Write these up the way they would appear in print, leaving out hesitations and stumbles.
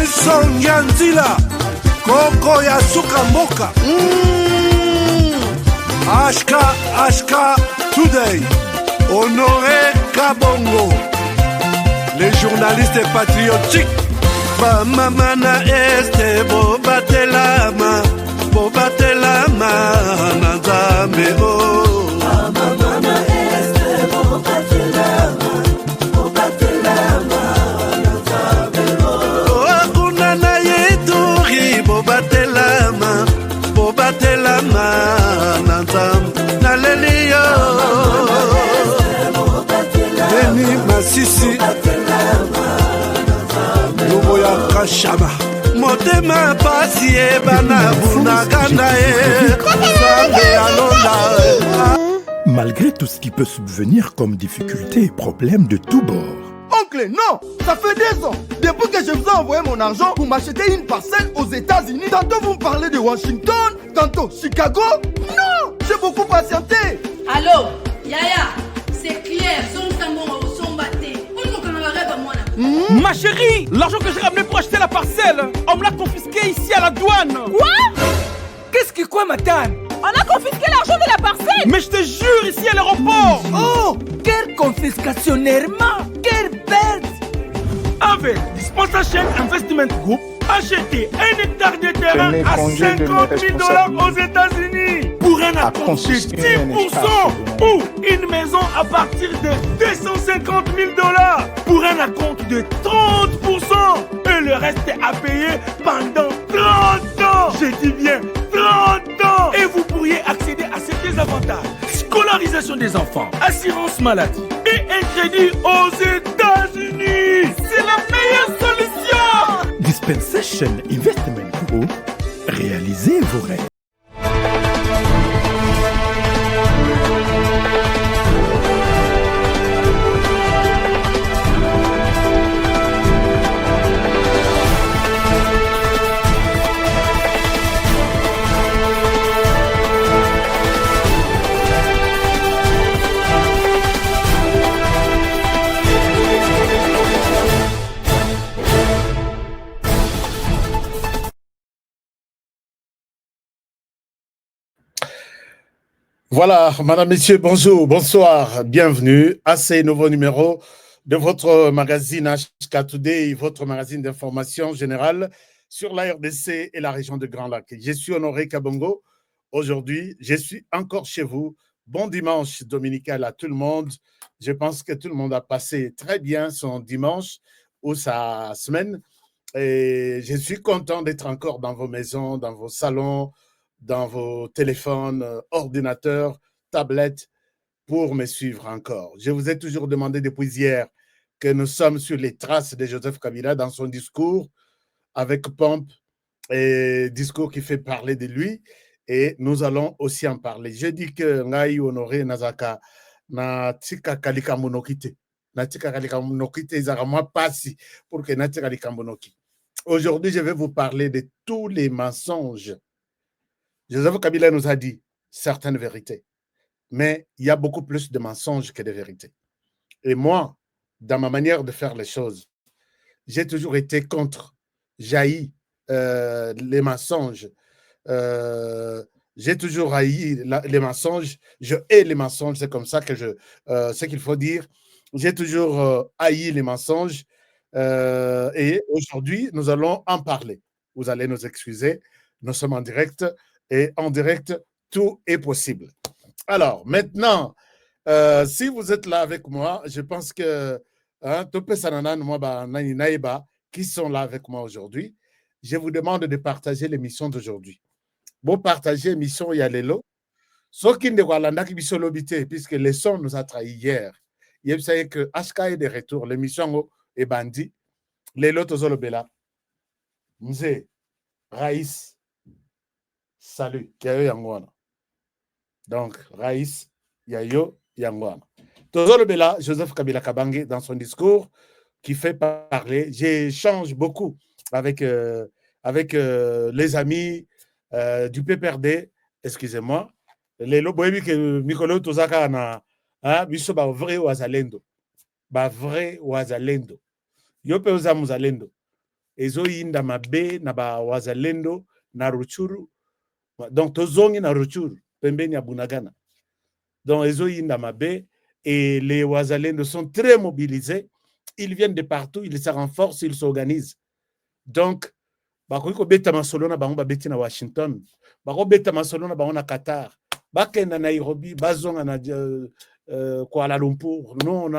Nelson Yanzila Koko ya suka mboka HK Today Honoré Kabongo les journalistes patriotiques Bamama na este bobatelama na Nzambe oh Bamama na este bobatelama na Nzambe oh akuna na yeturi bobatelama na Nzambe na lelio Deni Masisi Lubo ya Kashaba Motema pasi bana bunaganda Zambe alonda. Malgré tout ce qui peut subvenir comme difficultés et problèmes de tous bords. Oncle, non, ça fait 2 ans. Depuis que je vous ai envoyé mon argent pour m'acheter une parcelle aux États-Unis, tantôt vous me parlez de Washington, tantôt Chicago. Non, j'ai beaucoup patienté. Allô, Yaya, c'est clair, Ma chérie, l'argent que j'ai ramené pour acheter la parcelle, on me l'a confisqué ici à la douane. Quoi? Qu'est-ce que quoi, madame? On a confisqué l'argent de la parcelle. Mais je te jure, ici à l'aéroport. Oh, quelle confiscationnairement, quelle perte. Avec Dispensation Investment Group, acheter 1 hectare de terrain à 50 000 $ aux États-Unis pour un acompte de 10% ou une maison à partir de 250 000 $ pour un acompte de 30% et le reste à payer pendant 30 ans. Je dis bien 30 ans. Et vous pourriez accéder à ces désavantages: scolarisation des enfants, assurance maladie et un crédit aux États-Unis. C'est la meilleure solution. Dispensation Investment Group, réalisez vos rêves. Voilà, madame, messieurs, bonjour, bonsoir, bienvenue à ce nouveau numéro de votre magazine HK Today, votre magazine d'information générale sur la RDC et la région de Grand Lac. Je suis Honoré Kabongo. Aujourd'hui, je suis encore chez vous. Bon dimanche dominical à tout le monde. Je pense que tout le monde a passé très bien son dimanche ou sa semaine. Et je suis content d'être encore dans vos maisons, dans vos salons, dans vos téléphones, ordinateurs, tablettes, pour me suivre encore. Je vous ai toujours demandé depuis hier que nous sommes sur les traces de Joseph Kabila dans son discours avec pompe, et discours qui fait parler de lui, et nous allons aussi en parler. Je dis que Ngai Honoré Nazaka na tika kalika monokite. Na tika kalika monokite zaramwa pasi pour que na tika kalika monoki. Aujourd'hui, je vais vous parler de tous les mensonges. Joseph Kabila nous a dit certaines vérités, mais il y a beaucoup plus de mensonges que de vérités. Et moi, dans ma manière de faire les choses, j'ai toujours été contre, jailli les mensonges. J'ai toujours haï les mensonges. Je hais les mensonges, c'est comme ça que ce qu'il faut dire. J'ai toujours haï les mensonges. Et aujourd'hui, nous allons en parler. Vous allez nous excuser, nous sommes en direct. Et en direct, tout est possible. Alors, maintenant, si vous êtes là avec moi, je pense que qui sont là avec moi aujourd'hui, je vous demande de partager l'émission d'aujourd'hui. Bon, partagez l'émission Yalelo. Ce qui ne voit pas puisque le son nous a trahis hier. Vous savez que HK est de retour, l'émission est bandit. Les lotos Zolobela. Mzé, Raïs. Salut, Yayo Yangwana. Donc, Raïs, Yayo Yangwana. Toujours Bela, Joseph Kabila Kabange, dans son discours, qui fait parler. J'échange beaucoup avec les amis du PPRD, excusez-moi. Les loboébi que Mikolo Tozaka na biso ba vrai wazalendo. Ba vrai wazalendo. Yo pe oza muzalendo. ezoyinda mabe na ba wazalendo na Ruchuru. Donc tozongi na Ruchuru pembeni ya Bunagana. Donc ezoyinda mabe et les wazalendo sont très mobilisés. Ils viennent de partout, ils se renforcent, ils s'organisent. Donc bakoki beta masolo na bango babeti na Washington, bako beta masolo na bango na Qatar, bakenda na Nairobi, bazonga na Kuala Lumpur. Non,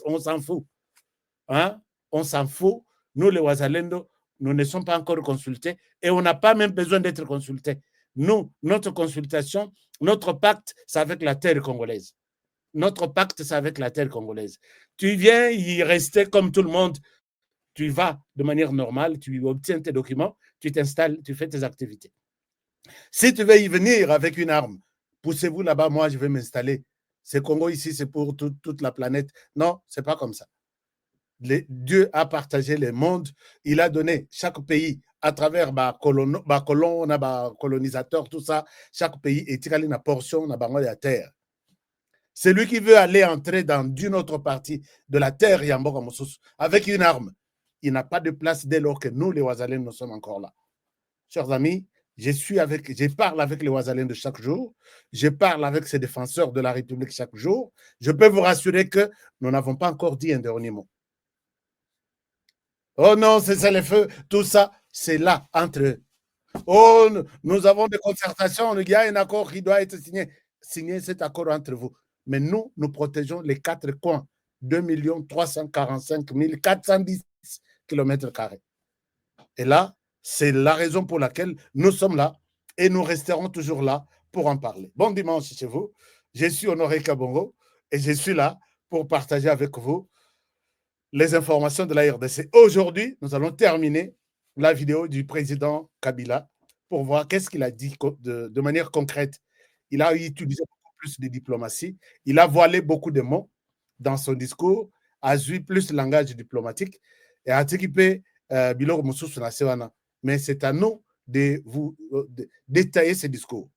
on s'en fout. Hein? On s'en fout. Nous, les Wazalendo, nous ne sommes pas encore consultés et on n'a pas même besoin d'être consultés. Nous, notre consultation, notre pacte, c'est avec la terre congolaise. Notre pacte, c'est avec la terre congolaise. Tu viens y rester comme tout le monde. Tu vas de manière normale, tu obtiens tes documents, tu t'installes, tu fais tes activités. Si tu veux y venir avec une arme, poussez-vous là-bas, moi je vais m'installer. C'est Congo ici, c'est pour toute la planète. Non, c'est pas comme ça. Dieu a partagé le monde, il a donné chaque pays à travers colonisateur, tout ça, chaque pays est tiré une portion de la terre. Celui qui veut aller entrer dans une autre partie de la terre avec une arme, il n'a pas de place dès lors que nous, les Ouazalens, nous sommes encore là. Chers amis, je parle avec les Ouazalens de chaque jour, je parle avec ces défenseurs de la République chaque jour. Je peux vous rassurer que nous n'avons pas encore dit un dernier mot. Oh non, c'est le feu, tout ça, c'est là, entre eux. Oh, nous avons des concertations, il y a un accord qui doit être signé. Signez cet accord entre vous. Mais nous protégeons les 4 coins, 2 345 410 km². Et là, c'est la raison pour laquelle nous sommes là et nous resterons toujours là pour en parler. Bon dimanche chez vous. Je suis Honoré Kabongo et je suis là pour partager avec vous les informations de la RDC. Aujourd'hui, nous allons terminer la vidéo du président Kabila pour voir qu'est-ce qu'il a dit de manière concrète. Il a utilisé beaucoup plus de diplomatie. Il a voilé beaucoup de mots dans son discours, a joué plus le langage diplomatique et a équipé Bilor Moussous na Sewana. Mais c'est à nous de vous détailler ces discours.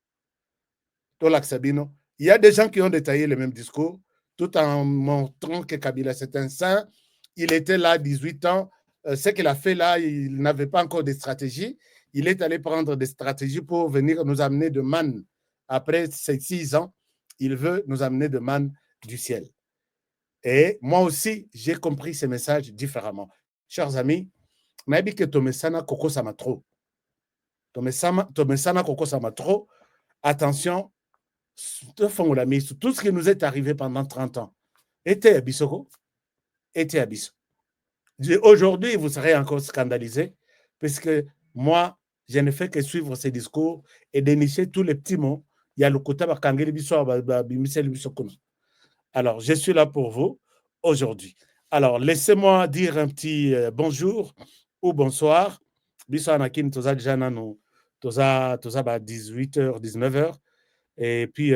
Tolak Sabino, il y a des gens qui ont détaillé le même discours tout en montrant que Kabila c'est un saint. Il était là 18 ans. Ce qu'il a fait là, il n'avait pas encore de stratégie. Il est allé prendre des stratégies pour venir nous amener de manne. Après ces 6 ans, il veut nous amener de manne du ciel. Et moi aussi, j'ai compris ces messages différemment. Chers amis, Nabi que Tomesana Koko Samatro. Tomesana Koko Samatro, attention, tout ce qui nous est arrivé pendant 30 ans était à Bissoko, était à Bissoko. Aujourd'hui, vous serez encore scandalisé, puisque moi, je ne fais que suivre ces discours et dénicher tous les petits mots. Il y a le côté Bakangeli Bisso, alors, je suis là pour vous aujourd'hui. Alors, laissez-moi dire un petit bonjour ou bonsoir. Bisso Anakin, Toza Jana, Toza 18h, 19h. Et puis,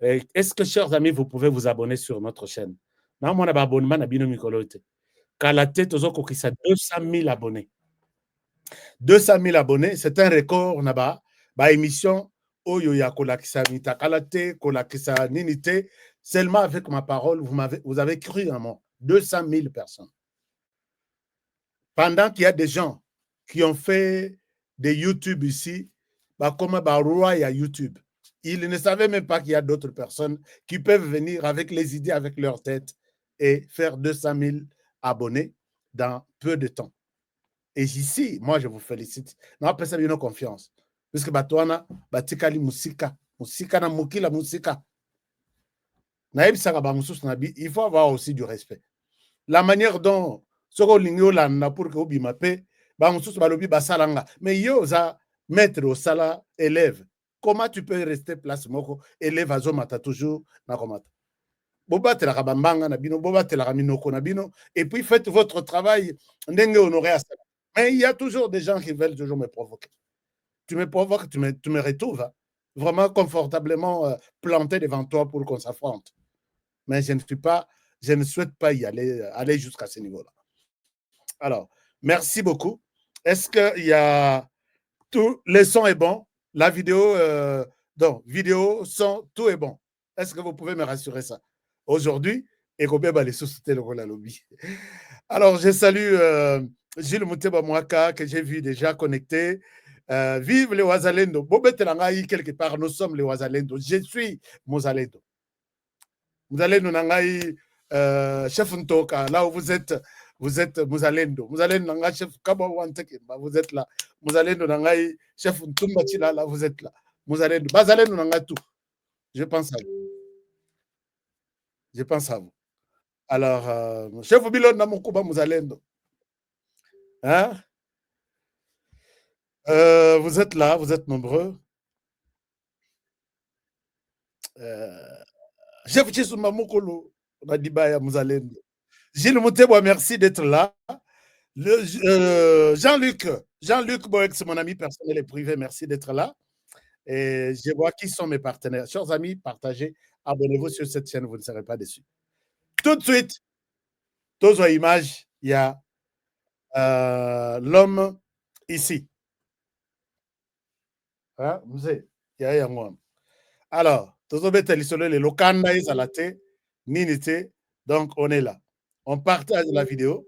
est-ce que, chers amis, vous pouvez vous abonner sur notre chaîne? Non, moi, je abonnement à Bino Mikolote. Kalate, Tozo Kokisa, 200 000 abonnés. 200 000 abonnés, c'est un record, Naba. Ba émission, Oyo ya Kolakisa Mita Kalate, Kolakisa Ninite. Seulement avec ma parole, vous avez cru en moi. 200 000 personnes. Pendant qu'il y a des gens qui ont fait des YouTube ici, comme roi à YouTube, ils ne savaient même pas qu'il y a d'autres personnes qui peuvent venir avec les idées, avec leur tête et faire 200 000 abonnés dans peu de temps. Et ici, moi, je vous félicite. Non, après ça, il y a une confiance. Parce que Batouana, Batikali Musika, Musika na Mukila Musika. Il faut avoir aussi du respect. La manière dont Soko Lingyola na pour que Obi Mape, Balobi Basalanga, mais Yoza, maître au sala, élève. Comment tu peux rester place moko, élève à Zomata toujours, na komata. Bobate la Rabambanga na bino, bobate la Raminoko na bino, et puis faites votre travail, ndenge honoré à ça. Mais il y a toujours des gens qui veulent toujours me provoquer. Tu me provoques, tu me retrouves hein, vraiment confortablement planté devant toi pour qu'on s'affronte. Mais je ne souhaite pas y aller jusqu'à ce niveau-là. Alors, merci beaucoup. Est-ce qu'il y a tout, le son est bon, la vidéo, donc, vidéo, son, tout est bon. Est-ce que vous pouvez me rassurer ça? Aujourd'hui, alors, je salue Gilles Mouteba Mwaka, que j'ai vu déjà connecté. Vive les Wazalendo. Bobetelangaï, quelque part, nous sommes les Wazalendo. Je suis Mozalendo. Mozalendo Nangaï, chef Ntoka, là où vous êtes Mozalendo. Mozalendo Nangaï, chef Kaba Wanteke, vous êtes là. Mozalendo Nangaï, chef Ntumbachila, là, vous êtes là. Mozalendo. Bazalendo Nangaï tout. Je pense à vous. Je pense à vous. Alors, chef Bilon Namokuba Mozalendo. Hein? Vous êtes là, vous êtes nombreux. Chef Chisuma Mokolo, Radibaya Mouzalendo. Gilles Mouteboa, merci d'être là. Jean-Luc Boex, mon ami personnel et privé, merci d'être là. Et je vois qui sont mes partenaires. Chers amis, partagez, abonnez-vous sur cette chaîne, vous ne serez pas déçus. Tout de suite, tous aux images, il y a l'homme ici. Hein, il y a un homme. Alors, donc on est là. On partage la vidéo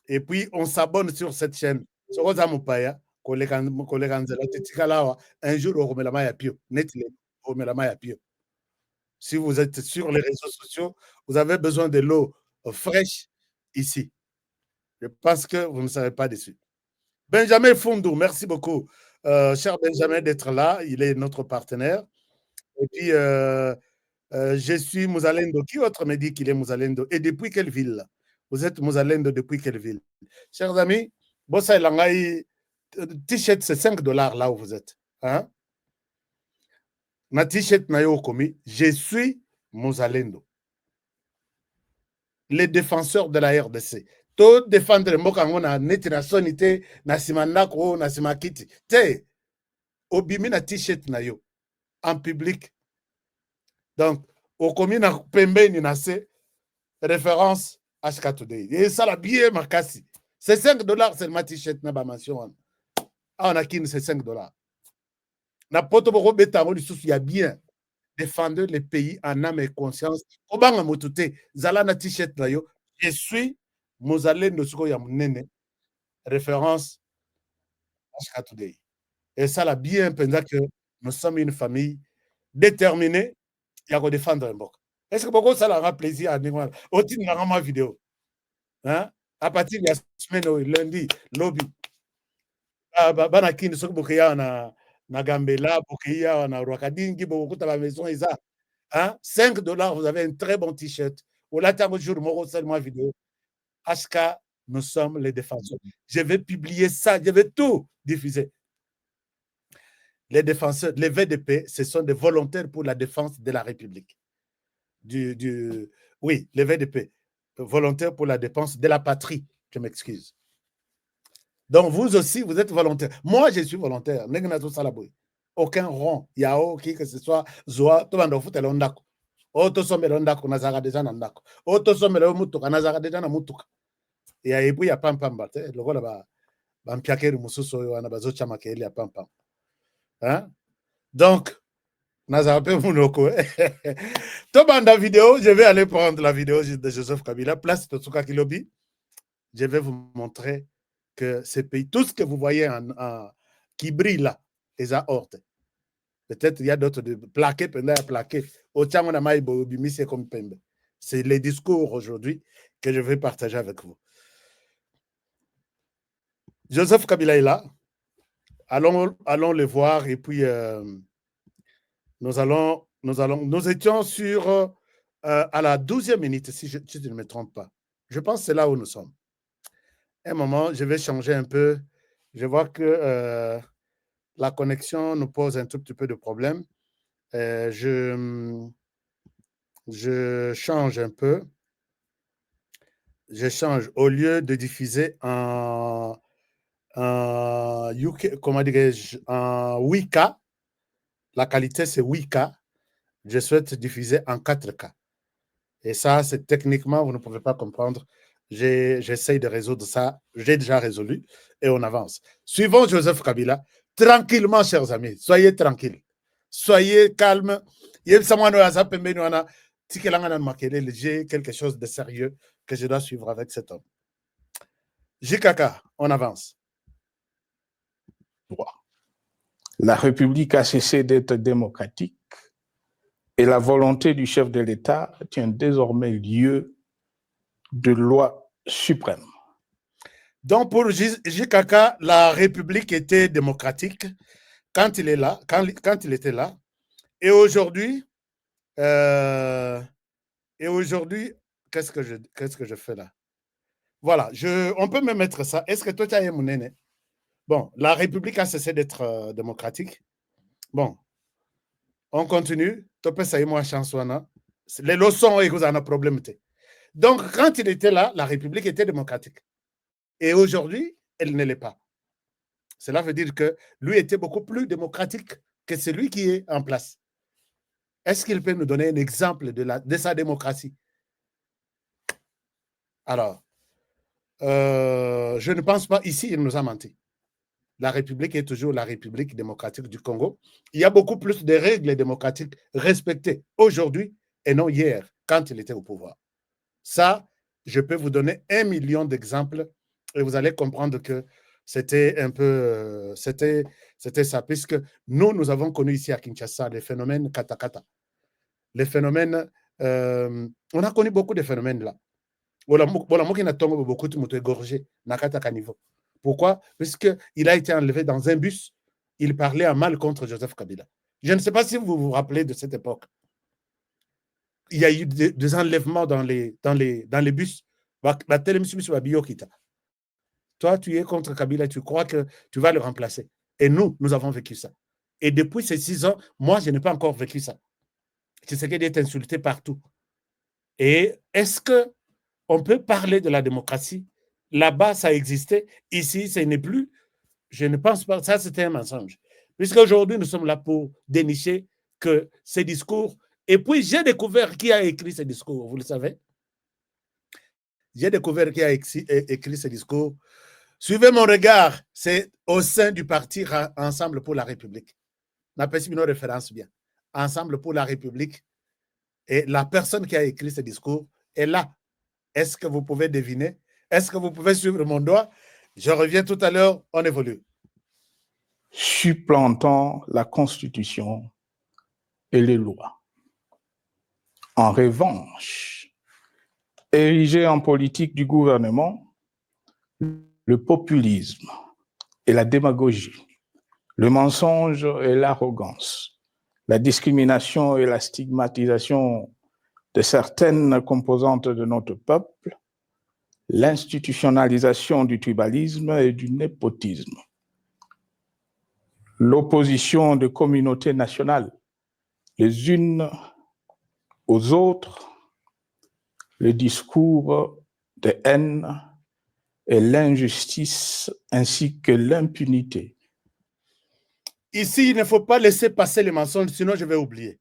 et puis on s'abonne sur cette chaîne. Un jour, si vous êtes sur les réseaux sociaux, vous avez besoin de l'eau fraîche ici. Je pense que vous ne serez pas déçus. Benjamin Fondou, merci beaucoup, cher Benjamin, d'être là. Il est notre partenaire. Et puis, je suis Mouzalendo. Qui autre me dit qu'il est Mouzalendo? Et depuis quelle ville? Vous êtes Mouzalendo depuis quelle ville? Chers amis, Bossa Langai, t-shirt, c'est $5 là où vous êtes. Hein? Ma t-shirt na yo komi, je suis Mouzalendo. Les défenseurs de la RDC. Tout défendre Mokango na neti na sonité, na simandako, na simakiti. Te, obimi na t-shirt na yo. En public. Donc, au commun na pembeni na se référence HK Today. Et ça la bien makasi. C'est $5 c'est ma t-shirt na ba mention. Ah on a qui c'est $5. Na poto boko betango lisusu ya bien défendre les pays en âme et conscience. Obanga motute zala na t-shirt na yo. Je suis Mozalendo suko ya munene. Référence HK Today. Et ça la bien pendant que nous sommes une famille déterminée. Il y a défendre un bok. Est-ce que beaucoup ça leur a plaisir à dire au-dessus de ma vidéo? Hein? À partir de la semaine, lundi, lobby. Banakini, ce que y a na Gambela, Bokia, na Rwakadingi, beaucoup de la maison, ils ont $5, vous avez un très bon t-shirt. Au latin, jour, moi, seulement vidéo. HK, nous sommes les défenseurs. Je vais publier ça, je vais tout diffuser. Les défenseurs, les VDP, ce sont des volontaires pour la défense de la République. Oui, les VDP, volontaires pour la défense de la patrie, je m'excuse. Donc, vous aussi, vous êtes volontaire. Moi, je suis volontaire. Aucun rond, il y a qui que ce soit, Zoa, tout le monde fout le ndako. Auto somme le ndako, nazara déjà na ndako. Auto somme le mutuka, nazara déjà na mutuka. Et puis, il y a pam pam, le rôle là, bampiakeri mususo, il y a bazocha makeli, il y a pam pam. Hein? Donc, Tobanda vidéo, je vais aller prendre la vidéo de Joseph Kabila, place de Tsuka Kilobi. Je vais vous montrer que ces pays, tout ce que vous voyez qui brille là, les a horte. Peut-être il y a d'autres de plaqués, plaqués. C'est les discours aujourd'hui que je vais partager avec vous. Joseph Kabila est là. Allons le voir et puis nous étions sur à la 12e minute, si je ne me trompe pas. Je pense que c'est là où nous sommes. Un moment, je vais changer un peu. Je vois que la connexion nous pose un tout petit peu de problème. Je change un peu. Je change. Au lieu de diffuser en comment dirais-je, en 8K, la qualité c'est 8K, je souhaite diffuser en 4K. Et ça, c'est techniquement, vous ne pouvez pas comprendre. J'essaye de résoudre ça, j'ai déjà résolu et on avance. Suivons Joseph Kabila, tranquillement, chers amis, soyez tranquilles, soyez calmes. J'ai quelque chose de sérieux que je dois suivre avec cet homme. JKK, on avance. La République a cessé d'être démocratique et la volonté du chef de l'État tient désormais lieu de loi suprême. Donc pour JKK, la République était démocratique quand il est là, quand il était là. Et aujourd'hui, qu'est-ce que je fais là? Voilà, on peut me mettre ça. Est-ce que toi, tu as mon nez? Bon, la République a cessé d'être démocratique. Bon, on continue. Les leçons, ils ont un problème. Donc, quand il était là, la République était démocratique. Et aujourd'hui, elle ne l'est pas. Cela veut dire que lui était beaucoup plus démocratique que celui qui est en place. Est-ce qu'il peut nous donner un exemple de sa démocratie? Alors, je ne pense pas, ici, il nous a menti. La République est toujours la République démocratique du Congo. Il y a beaucoup plus de règles démocratiques respectées aujourd'hui et non hier, quand il était au pouvoir. Ça, je peux vous donner 1 million d'exemples et vous allez comprendre que c'était un peu, c'était ça, puisque nous avons connu ici à Kinshasa les phénomènes katakata. Les phénomènes, on a connu beaucoup de phénomènes là. Pourquoi? Parce qu'il a été enlevé dans un bus, il parlait à mal contre Joseph Kabila. Je ne sais pas si vous vous rappelez de cette époque. Il y a eu des enlèvements dans les bus. Toi, tu es contre Kabila, tu crois que tu vas le remplacer. Et nous avons vécu ça. Et depuis ces 6 ans, moi, je n'ai pas encore vécu ça. Tshisekedi est insulté partout. Et est-ce qu'on peut parler de la démocratie? Là-bas, ça existait. Ici, ce n'est plus. Je ne pense pas. Ça, c'était un mensonge. Puisqu'aujourd'hui, nous sommes là pour dénicher que ces discours. Et puis, j'ai découvert qui a écrit ces discours, vous le savez. J'ai découvert qui a écrit ces discours. Suivez mon regard, c'est au sein du parti Ensemble pour la République. N'appelle-t-il une référence bien. Ensemble pour la République. Et la personne qui a écrit ce discours est là. Est-ce que vous pouvez deviner? Est-ce que vous pouvez suivre mon doigt? Je reviens tout à l'heure, on évolue. Supplantant la Constitution et les lois. En revanche, érigé en politique du gouvernement, le populisme et la démagogie, le mensonge et l'arrogance, la discrimination et la stigmatisation de certaines composantes de notre peuple, l'institutionnalisation du tribalisme et du népotisme, l'opposition de communautés nationales les unes aux autres, le discours de haine et l'injustice ainsi que l'impunité. Ici, il ne faut pas laisser passer les mensonges, sinon je vais oublier.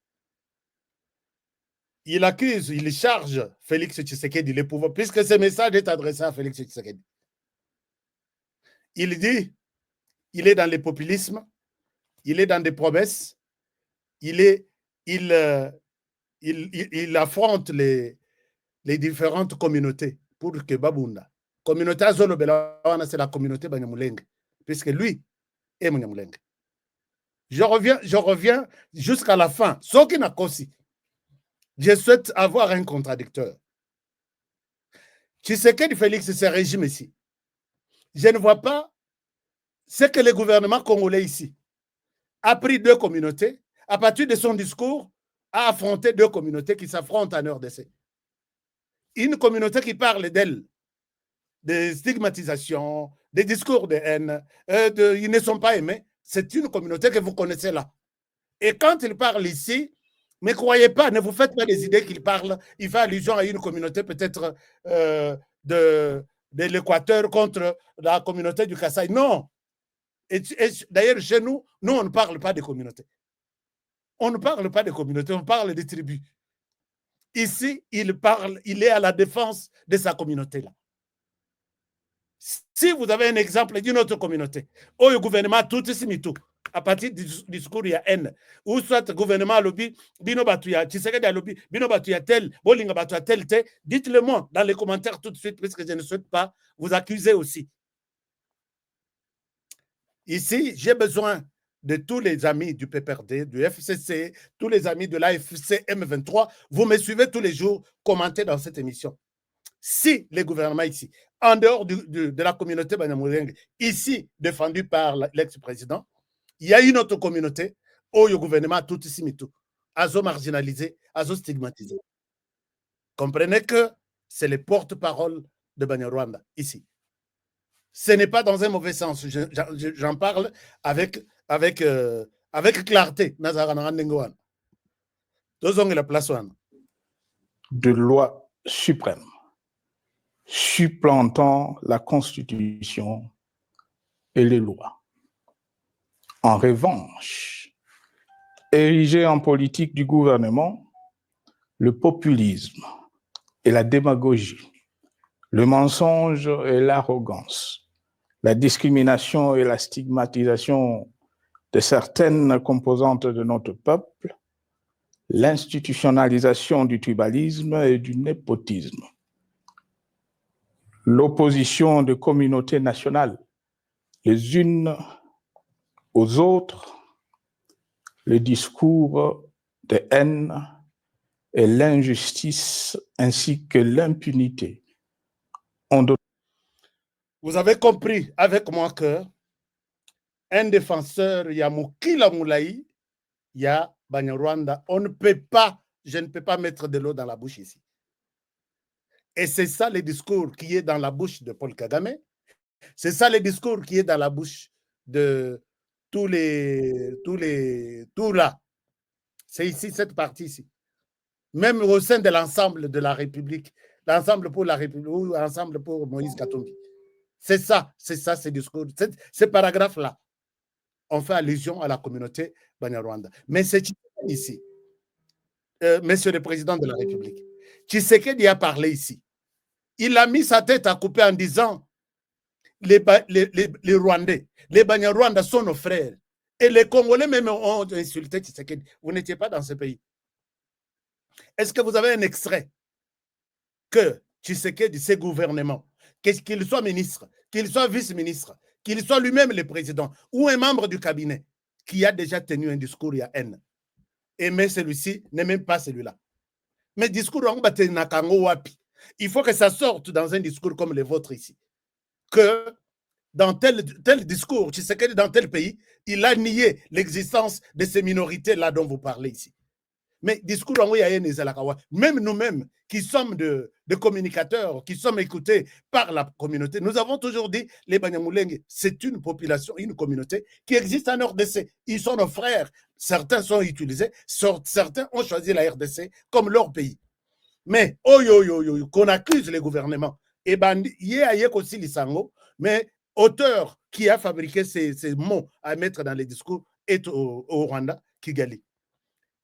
Il accuse, il charge Félix Tshisekedi les pouvoirs, puisque ce message est adressé à Félix Tshisekedi. Il dit, il est dans le populisme, il est dans des promesses, il affronte les différentes communautés pour que Babunda. Communauté Azolobela, c'est la communauté Banyamulenge, puisque lui est Banyamulenge. Je reviens jusqu'à la fin. Ce qui n'a qu'aussi. Je souhaite avoir un contradicteur. Tshisekedi Félix, ce régime ici. Je ne vois pas ce que le gouvernement congolais ici a pris 2 communautés, à partir de son discours, a affronté 2 communautés qui s'affrontent en RDC. Une communauté qui parle d'elle, des stigmatisations, des discours de haine, ils ne sont pas aimés. C'est une communauté que vous connaissez là. Et quand il parle ici, ne croyez pas, ne vous faites pas des idées qu'il parle, il fait allusion à une communauté peut-être de l'Équateur contre la communauté du Kasaï. Non. Et d'ailleurs, chez nous, on ne parle pas de communautés. On ne parle pas de communautés, on parle des tribus. Ici, il est à la défense de sa communauté-là. Si vous avez un exemple d'une autre communauté, où le gouvernement tout ici, tout, à partir du discours il y a haine ou soit gouvernement lobby bino batuya Tshisekedi lobby bino batuya tel bolinga batuya tel dites-le moi dans les commentaires tout de suite parce que je ne souhaite pas vous accuser aussi. Ici, j'ai besoin de tous les amis du PPRD, du FCC, tous les amis de l'AFC M23. Vous me suivez tous les jours, commentez dans cette émission. Si les gouvernements ici, en dehors de la communauté Banyamulenge, ici défendue par l'ex-président, il y a une autre communauté où le gouvernement tout ici, tout, azo marginalisé, azo stigmatisé. Comprenez que c'est les porte-parole de Banyarwanda ici. Ce n'est pas dans un mauvais sens. J'en parle avec clarté. De loi suprême, supplantant la Constitution et les lois. En revanche, érigé en politique du gouvernement, le populisme et la démagogie, le mensonge et l'arrogance, la discrimination et la stigmatisation de certaines composantes de notre peuple, l'institutionnalisation du tribalisme et du népotisme, l'opposition de communautés nationales les unes aux autres, le discours de haine et l'injustice ainsi que l'impunité ont donné. Vous avez compris avec moi que un défenseur, il y a Mokila Moulaï, il y a Banyarwanda. On ne peut pas, je ne peux pas mettre de l'eau dans la bouche ici. Et c'est ça le discours qui est dans la bouche de Paul Kagame. C'est ça le discours qui est dans la bouche de tout là. C'est ici, cette partie ici. Même au sein de l'ensemble de la République, l'ensemble pour la République ou l'ensemble pour Moïse Katumbi. C'est ça, ce discours. Ces paragraphes-là, on fait allusion à la communauté Banyarwanda. Mais c'est ici, Monsieur le Président de la République, Tshisekedi a parlé ici. Il a mis sa tête à couper en disant les Rwandais, les Banyarwanda sont nos frères. Et les Congolais même ont insulté Tshisekedi. Vous n'étiez pas dans ce pays. Est-ce que vous avez un extrait que Tshisekedi, ses gouvernements, qu'il soit ministre, qu'il soit vice-ministre, qu'il soit lui-même le président ou un membre du cabinet qui a déjà tenu un discours il y a haine. Et mais celui-ci n'est même pas celui-là. Mais discours, il faut que ça sorte dans un discours comme le vôtre ici. Que dans tel discours, Tshisekedi dans tel pays, il a nié l'existence de ces minorités-là dont vous parlez ici. Mais discours, même nous-mêmes qui sommes de communicateurs, qui sommes écoutés par la communauté, nous avons toujours dit, les Banyamulenge, c'est une population, une communauté qui existe en RDC. Ils sont nos frères. Certains sont utilisés, certains ont choisi la RDC comme leur pays. Mais, qu'on accuse les gouvernements, et ben, il y a aussi l'Isango, mais auteur qui a fabriqué ces mots à mettre dans les discours est au Rwanda, Kigali.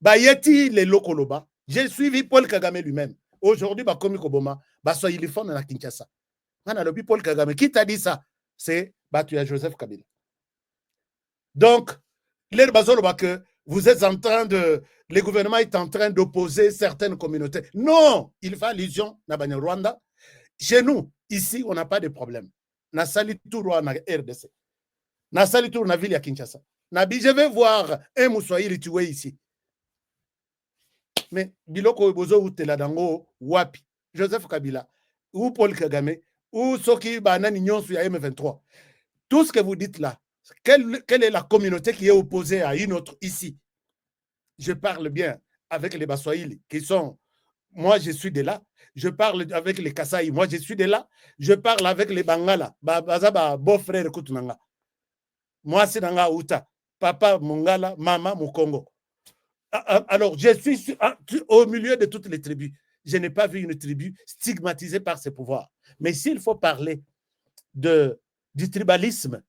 Bayeti les Lokoloba, j'ai suivi Paul Kagame lui-même. Aujourd'hui, Bakomi Koboma, Basoyilifon na Kinshasa. Paul Kagame, qui t'a dit ça? C'est Batuya Joseph Kabila. Donc, que vous êtes en train le gouvernement est en train d'opposer certaines communautés. Non, il fait allusion à Rwanda. Chez nous, ici, on n'a pas de problème. Na sali tour na RDC. Na sali tour na ville à Kinshasa. Je vais voir un Moussoïli tué ici. Mais biloko bozo utela dango wapi Joseph Kabila ou Paul Kagame ou Soki Banani Nyonsu ya M23. Tout ce que vous dites là, quelle est la communauté qui est opposée à une autre ici? Je parle bien avec les Baswahili qui sont, moi je suis de là, je parle avec les Kasaï, moi je suis de là, je parle avec les Bangala, bazaba beau-frère Kutunanga. Moi c'est Nanga Uta, papa Mongala, maman Mukongo. Alors, je suis au milieu de toutes les tribus. Je n'ai pas vu une tribu stigmatisée par ses pouvoirs. Mais s'il faut parler du tribalisme,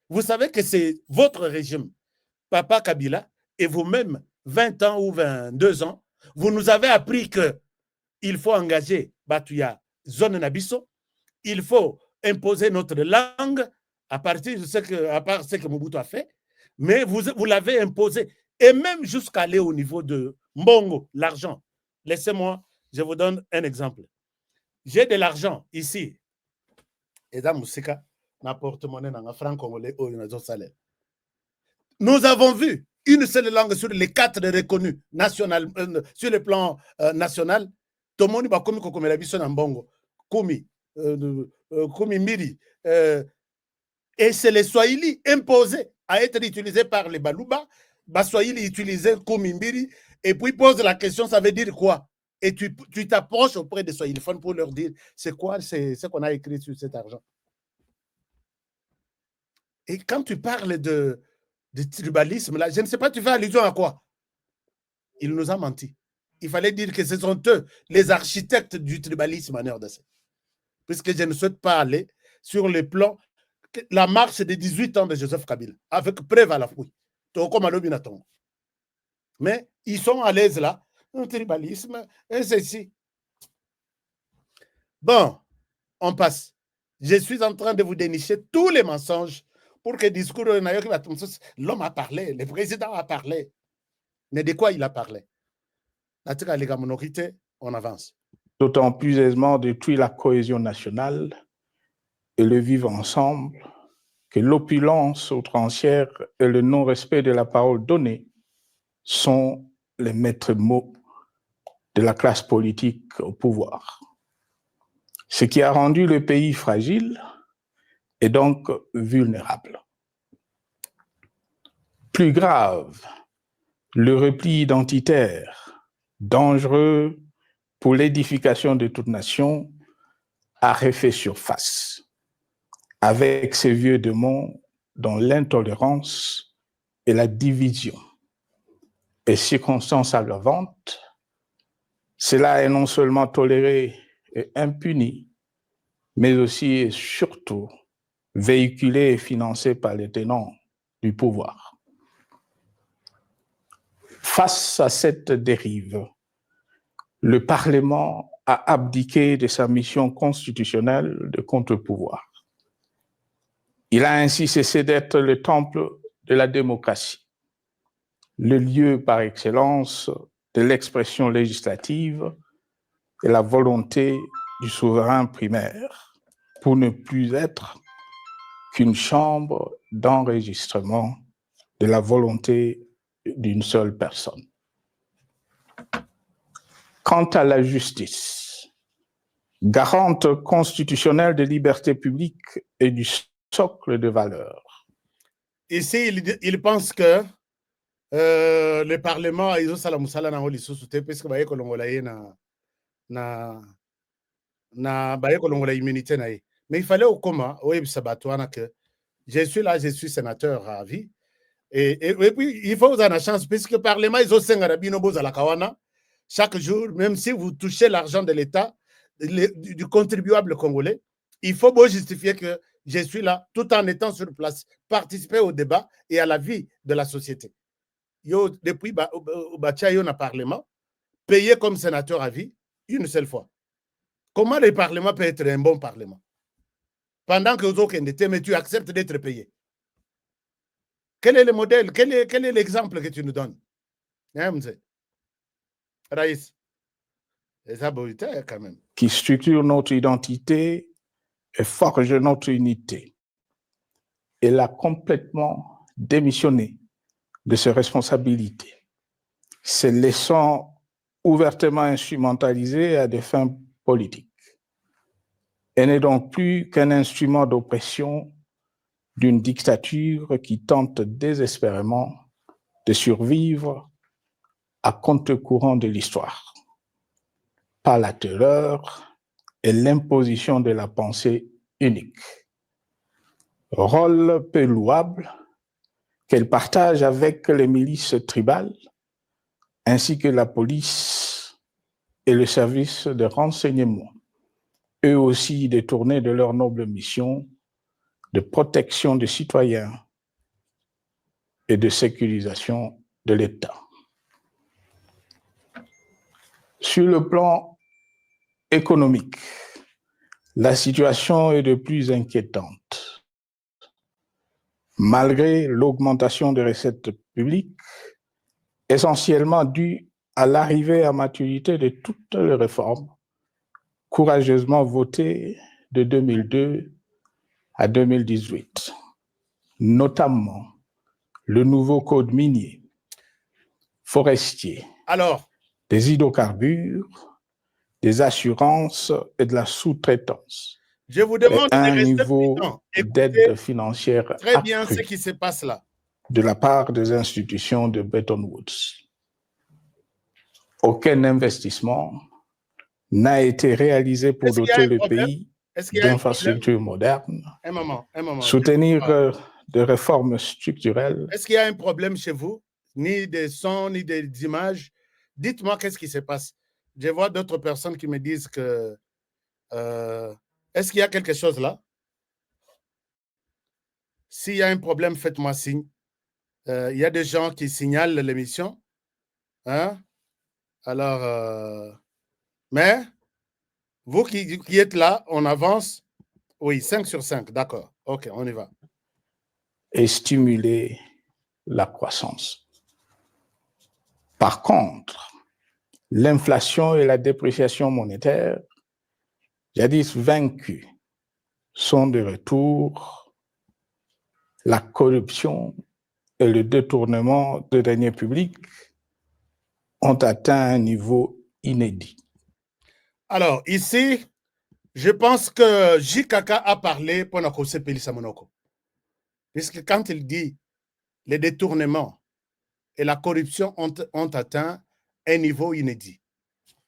vous savez que c'est votre régime, Papa Kabila, et vous-même, 20 ans ou 22 ans, vous nous avez appris qu'il faut engager Batuya Zone Nabiso, il faut imposer notre langue à part ce que Mobutu a fait, Mais vous l'avez imposé. Et même jusqu'à aller au niveau de Mbongo, l'argent. Laissez-moi, je vous donne un exemple. J'ai de l'argent ici. Et dans Moussika, ma porte-monnaie dans un franc congolais, salaire. Nous avons vu une seule langue sur les 4 reconnus national, sur le plan national. Tout le monde va comme la vision en Mbongo. Kumi Miri. Et c'est les Swahili imposés à être utilisés par les Baluba. Swahili utilisé Kumi Miri. Et puis pose la question, ça veut dire quoi? Et tu t'approches auprès des Swahiliphones pour leur dire c'est quoi ce qu'on a écrit sur cet argent. Et quand tu parles de tribalisme, là, je ne sais pas, tu fais allusion à quoi? Il nous a menti. Il fallait dire que ce sont eux, les architectes du tribalisme en RDC. Puisque je ne souhaite pas aller sur le plan, la marche des 18 ans de Joseph Kabila, avec preuve à la fouille. Mais ils sont à l'aise là, un tribalisme, et ceci. Bon, on passe. Je suis en train de vous dénicher tous les mensonges pour que le discours de l'homme a parlé, le président a parlé. Mais de quoi il a parlé? On avance. D'autant plus aisément détruire la cohésion nationale et le vivre ensemble que l'opulence outrancière et le non-respect de la parole donnée sont les maîtres mots de la classe politique au pouvoir. Ce qui a rendu le pays fragile et donc vulnérable. Plus grave, le repli identitaire, dangereux pour l'édification de toute nation, a refait surface, avec ces vieux démons dont l'intolérance et la division est circonstance aggravante. Cela est non seulement toléré et impuni, mais aussi et surtout véhiculé et financé par les tenants du pouvoir. Face à cette dérive, le Parlement a abdiqué de sa mission constitutionnelle de contre-pouvoir. Il a ainsi cessé d'être le temple de la démocratie, le lieu par excellence de l'expression législative et la volonté du souverain primaire, pour ne plus être qu'une chambre d'enregistrement de la volonté d'une seule personne. Quant à la justice, garante constitutionnelle des libertés publiques et du socle de valeurs. Ici, il pense que le Parlement a salamusala na holi susute puisque baye kolongola ye na baye kolongola immunité na ye. Mais il fallait au coma, oui, sabatouana que je suis là, je suis sénateur à vie. Et puis, il faut vous avoir la chance, puisque le Parlement, ils ont 5 arabino à la Kawana. Chaque jour, même si vous touchez l'argent de l'État, du contribuable congolais, il faut bien justifier que je suis là tout en étant sur place, participer au débat et à la vie de la société. Yo, depuis le Parlement, payé comme sénateur à vie, une seule fois. Comment le Parlement peut être un bon Parlement? Pendant que vous êtes mais tu acceptes d'être payé. Quel est le modèle? Quel est l'exemple que tu nous donnes? Raïs, quand même. Qui structure notre identité et forge notre unité. Elle a complètement démissionné de ses responsabilités, se laissant ouvertement instrumentaliser à des fins politiques. Elle n'est donc plus qu'un instrument d'oppression d'une dictature qui tente désespérément de survivre à contre-courant de l'histoire, par la terreur et l'imposition de la pensée unique. Rôle peu louable qu'elle partage avec les milices tribales, ainsi que la police et le service de renseignement, eux aussi détournés de leur noble mission de protection des citoyens et de sécurisation de l'État. Sur le plan économique, la situation est de plus inquiétante. malgré l'augmentation des recettes publiques, essentiellement due à l'arrivée à maturité de toutes les réformes courageusement votées de 2002 à 2018, notamment le nouveau code minier, forestier, des hydrocarbures, des assurances et de la sous-traitance. Je vous demande un niveau d'aide financière très bien ce qui se passe là. De la part des institutions de Bretton Woods. Aucun investissement n'a été réalisé pour doter le pays d'infrastructures modernes, un moment. soutenir des réformes structurelles. Est-ce qu'il y a un problème chez vous? Ni des sons, ni des images. Dites-moi qu'est-ce qui se passe. Je vois d'autres personnes qui me disent que... est-ce qu'il y a quelque chose là? S'il y a un problème, faites-moi signe. Il y a des gens qui signalent l'émission. Hein? Alors, mais vous qui êtes là, on avance. Oui, 5 sur 5, d'accord. OK, on y va. Et stimuler la croissance. Par contre, l'inflation et la dépréciation monétaire, jadis vaincues, sont de retour. La corruption et le détournement de deniers publics ont atteint un niveau inédit. Alors, ici, je pense que JKK a parlé pour Nakose Pelisa Monoko. Puisque quand il dit les détournements et la corruption ont atteint un niveau inédit.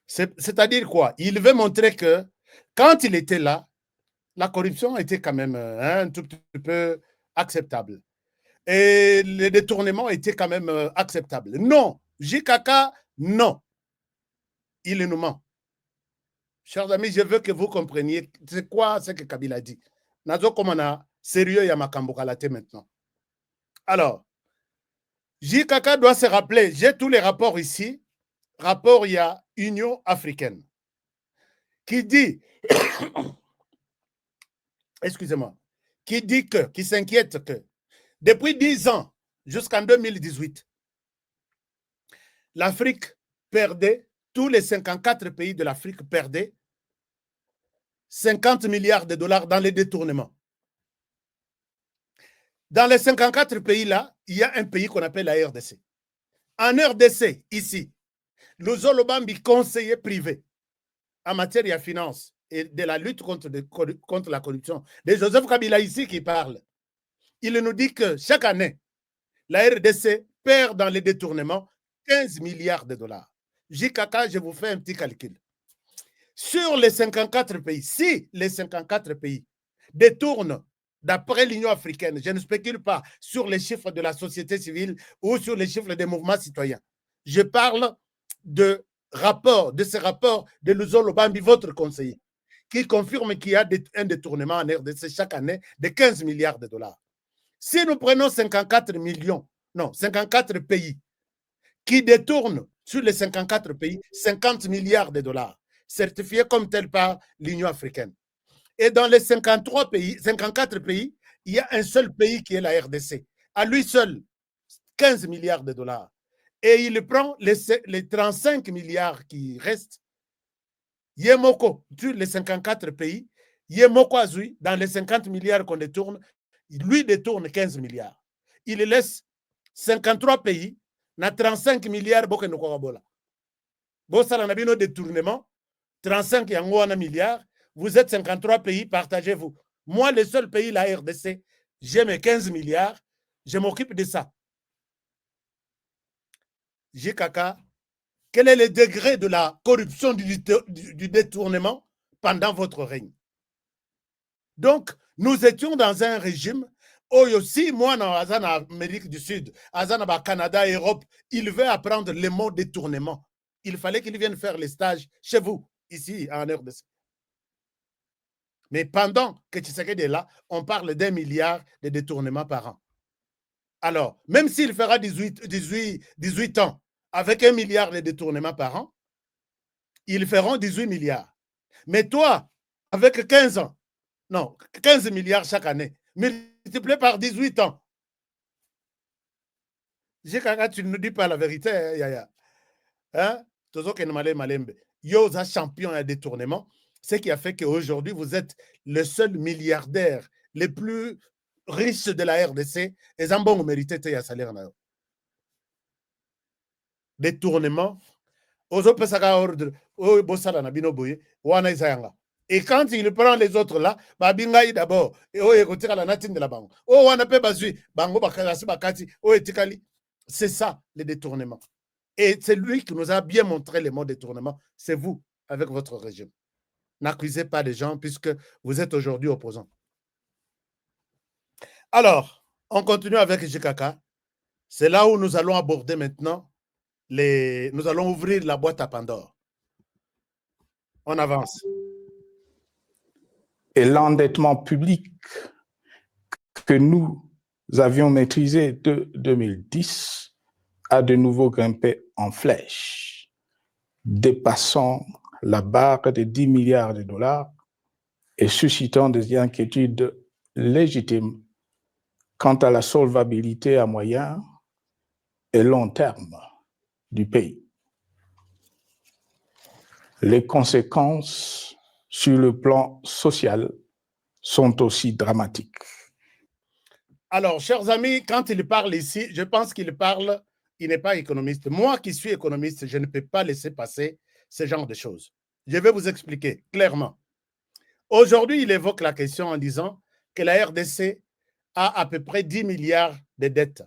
C'est-à-dire quoi? Il veut montrer que quand il était là, la corruption était quand même un tout petit peu acceptable. Et les détournements étaient quand même acceptables. Non, JKK, non. Il nous ment. Chers amis, je veux que vous compreniez c'est quoi ce que Kabila dit. Nazo Komana, sérieux Yamakambo Kalate maintenant. Alors, JKK doit se rappeler, j'ai tous les rapports ici. Rapport, il y a Union africaine qui dit, excusez-moi, qui dit que, qui s'inquiète que, depuis 10 ans, jusqu'en 2018, l'Afrique perdait, tous les 54 pays de l'Afrique perdaient 50 milliards de dollars dans les détournements. Dans les 54 pays-là, il y a un pays qu'on appelle la RDC. En RDC, ici, le Zolobambi, conseiller privé en matière de finance et de la lutte contre la corruption, de Joseph Kabila ici qui parle, il nous dit que chaque année, la RDC perd dans les détournements 15 milliards de dollars. JKK, je vous fais un petit calcul. Sur les 54 pays, si les 54 pays détournent, d'après l'Union africaine, je ne spécule pas sur les chiffres de la société civile ou sur les chiffres des mouvements citoyens. Je parle de ces rapports de Luzolo Bambi, votre conseiller, qui confirme qu'il y a un détournement en RDC chaque année de 15 milliards de dollars. Si nous prenons 54 pays qui détournent sur les 54 pays 50 milliards de dollars, certifiés comme tel par l'Union africaine. Et dans les 54 pays, il y a un seul pays qui est la RDC. À lui seul, 15 milliards de dollars. Et il prend les 35 milliards qui restent. Yemoko, sur les 54 pays, Yemoko Azui, dans les 50 milliards qu'on détourne, lui détourne 15 milliards. Il laisse 53 pays, na 35 milliards boke no korabola. Bossala na bino détournement, 35 yangoana milliards, vous êtes 53 pays, partagez-vous. Moi, le seul pays, la RDC, j'ai mes 15 milliards, je m'occupe de ça. JKK, quel est le degré de la corruption du détournement pendant votre règne? Donc, nous étions dans un régime où aussi, moi, en Amérique du Sud, au Canada et Europe, il veut apprendre le mot détournement. Il fallait qu'il vienne faire les stages chez vous, ici, en RDC. Mais pendant que Tshisekedi est là, on parle d'1 milliard de détournements par an. Alors, même s'il fera 18 ans avec 1 milliard de détournements par an, ils feront 18 milliards. Mais toi, avec 15 ans, non, 15 milliards chaque année, multiplié par 18 ans, Tu ne dis pas la vérité, hein, Yaya. Hein? Yoza champion à détournement. Ce qui a fait qu'aujourd'hui, vous êtes le seul milliardaire, le plus riche de la RDC. Et Zambon mérité un salaire. Détournement. Et quand il prend les autres là, babingai d'abord. Et oh, écoutez la natine de la banque. Oh, on a pas besoin. Bango bakasi bakati. Oh, etikali. C'est ça, le détournement. Et c'est lui qui nous a bien montré les mots de détournement. C'est vous, avec votre régime. N'accusez pas les gens puisque vous êtes aujourd'hui opposants. Alors, on continue avec JKK. C'est là où nous allons aborder maintenant nous allons ouvrir la boîte à Pandore. On avance. Et l'endettement public que nous avions maîtrisé de 2010 a de nouveau grimpé en flèche, dépassant la barre de 10 milliards de dollars et suscitant des inquiétudes légitimes quant à la solvabilité à moyen et long terme du pays. Les conséquences sur le plan social sont aussi dramatiques. Alors, chers amis, quand il parle ici, je pense qu'il parle, il n'est pas économiste. Moi qui suis économiste, je ne peux pas laisser passer ce genre de choses. Je vais vous expliquer clairement. Aujourd'hui, il évoque la question en disant que la RDC a à peu près 10 milliards de dettes.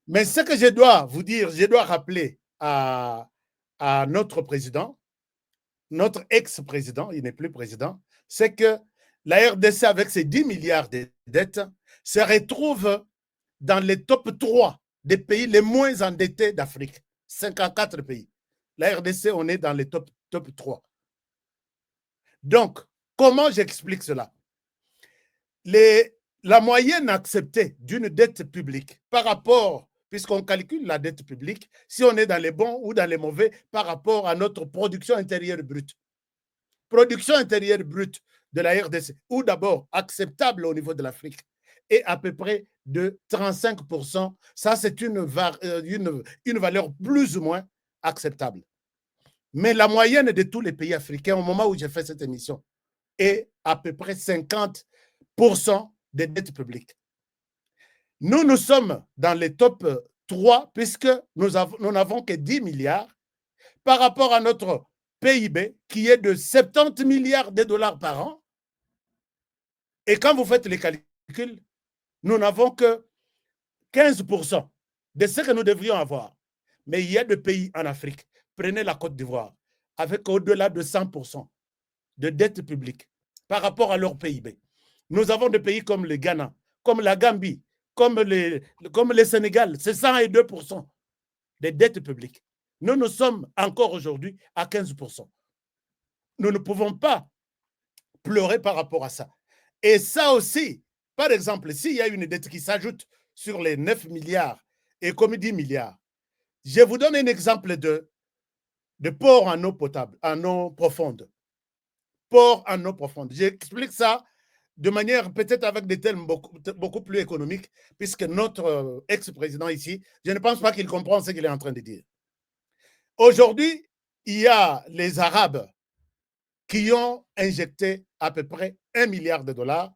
Mais ce que je dois vous dire, je dois rappeler à notre président, notre ex-président, il n'est plus président, c'est que la RDC, avec ses 10 milliards de dettes, se retrouve dans les top 3 des pays les moins endettés d'Afrique. 54 pays. La RDC, on est dans les top 3. Donc, comment j'explique cela? La moyenne acceptée d'une dette publique par rapport, puisqu'on calcule la dette publique, si on est dans les bons ou dans les mauvais, par rapport à notre production intérieure brute. Production intérieure brute de la RDC, ou d'abord acceptable au niveau de l'Afrique, est à peu près de 35%. Ça, c'est une valeur plus ou moins acceptable. Mais la moyenne de tous les pays africains, au moment où j'ai fait cette émission, est à peu près 50% des dettes publiques. Nous sommes dans les top 3 puisque nous n'avons que 10 milliards par rapport à notre PIB qui est de 70 milliards de dollars par an. Et quand vous faites les calculs, nous n'avons que 15% de ce que nous devrions avoir. Mais il y a des pays en Afrique, prenez la Côte d'Ivoire, avec au-delà de 100% de dette publique par rapport à leur PIB. Nous avons des pays comme le Ghana, comme la Gambie, comme le Sénégal, c'est 102% de dettes publiques. Nous sommes encore aujourd'hui à 15%. Nous ne pouvons pas pleurer par rapport à ça. Et ça aussi, par exemple, s'il y a une dette qui s'ajoute sur les 9 milliards et comme 10 milliards, je vous donne un exemple de port en eau potable, en eau profonde. Port en eau profonde. J'explique ça de manière peut-être avec des termes beaucoup plus économiques, puisque notre ex-président ici, je ne pense pas qu'il comprend ce qu'il est en train de dire. Aujourd'hui, il y a les Arabes qui ont injecté à peu près 1 milliard de dollars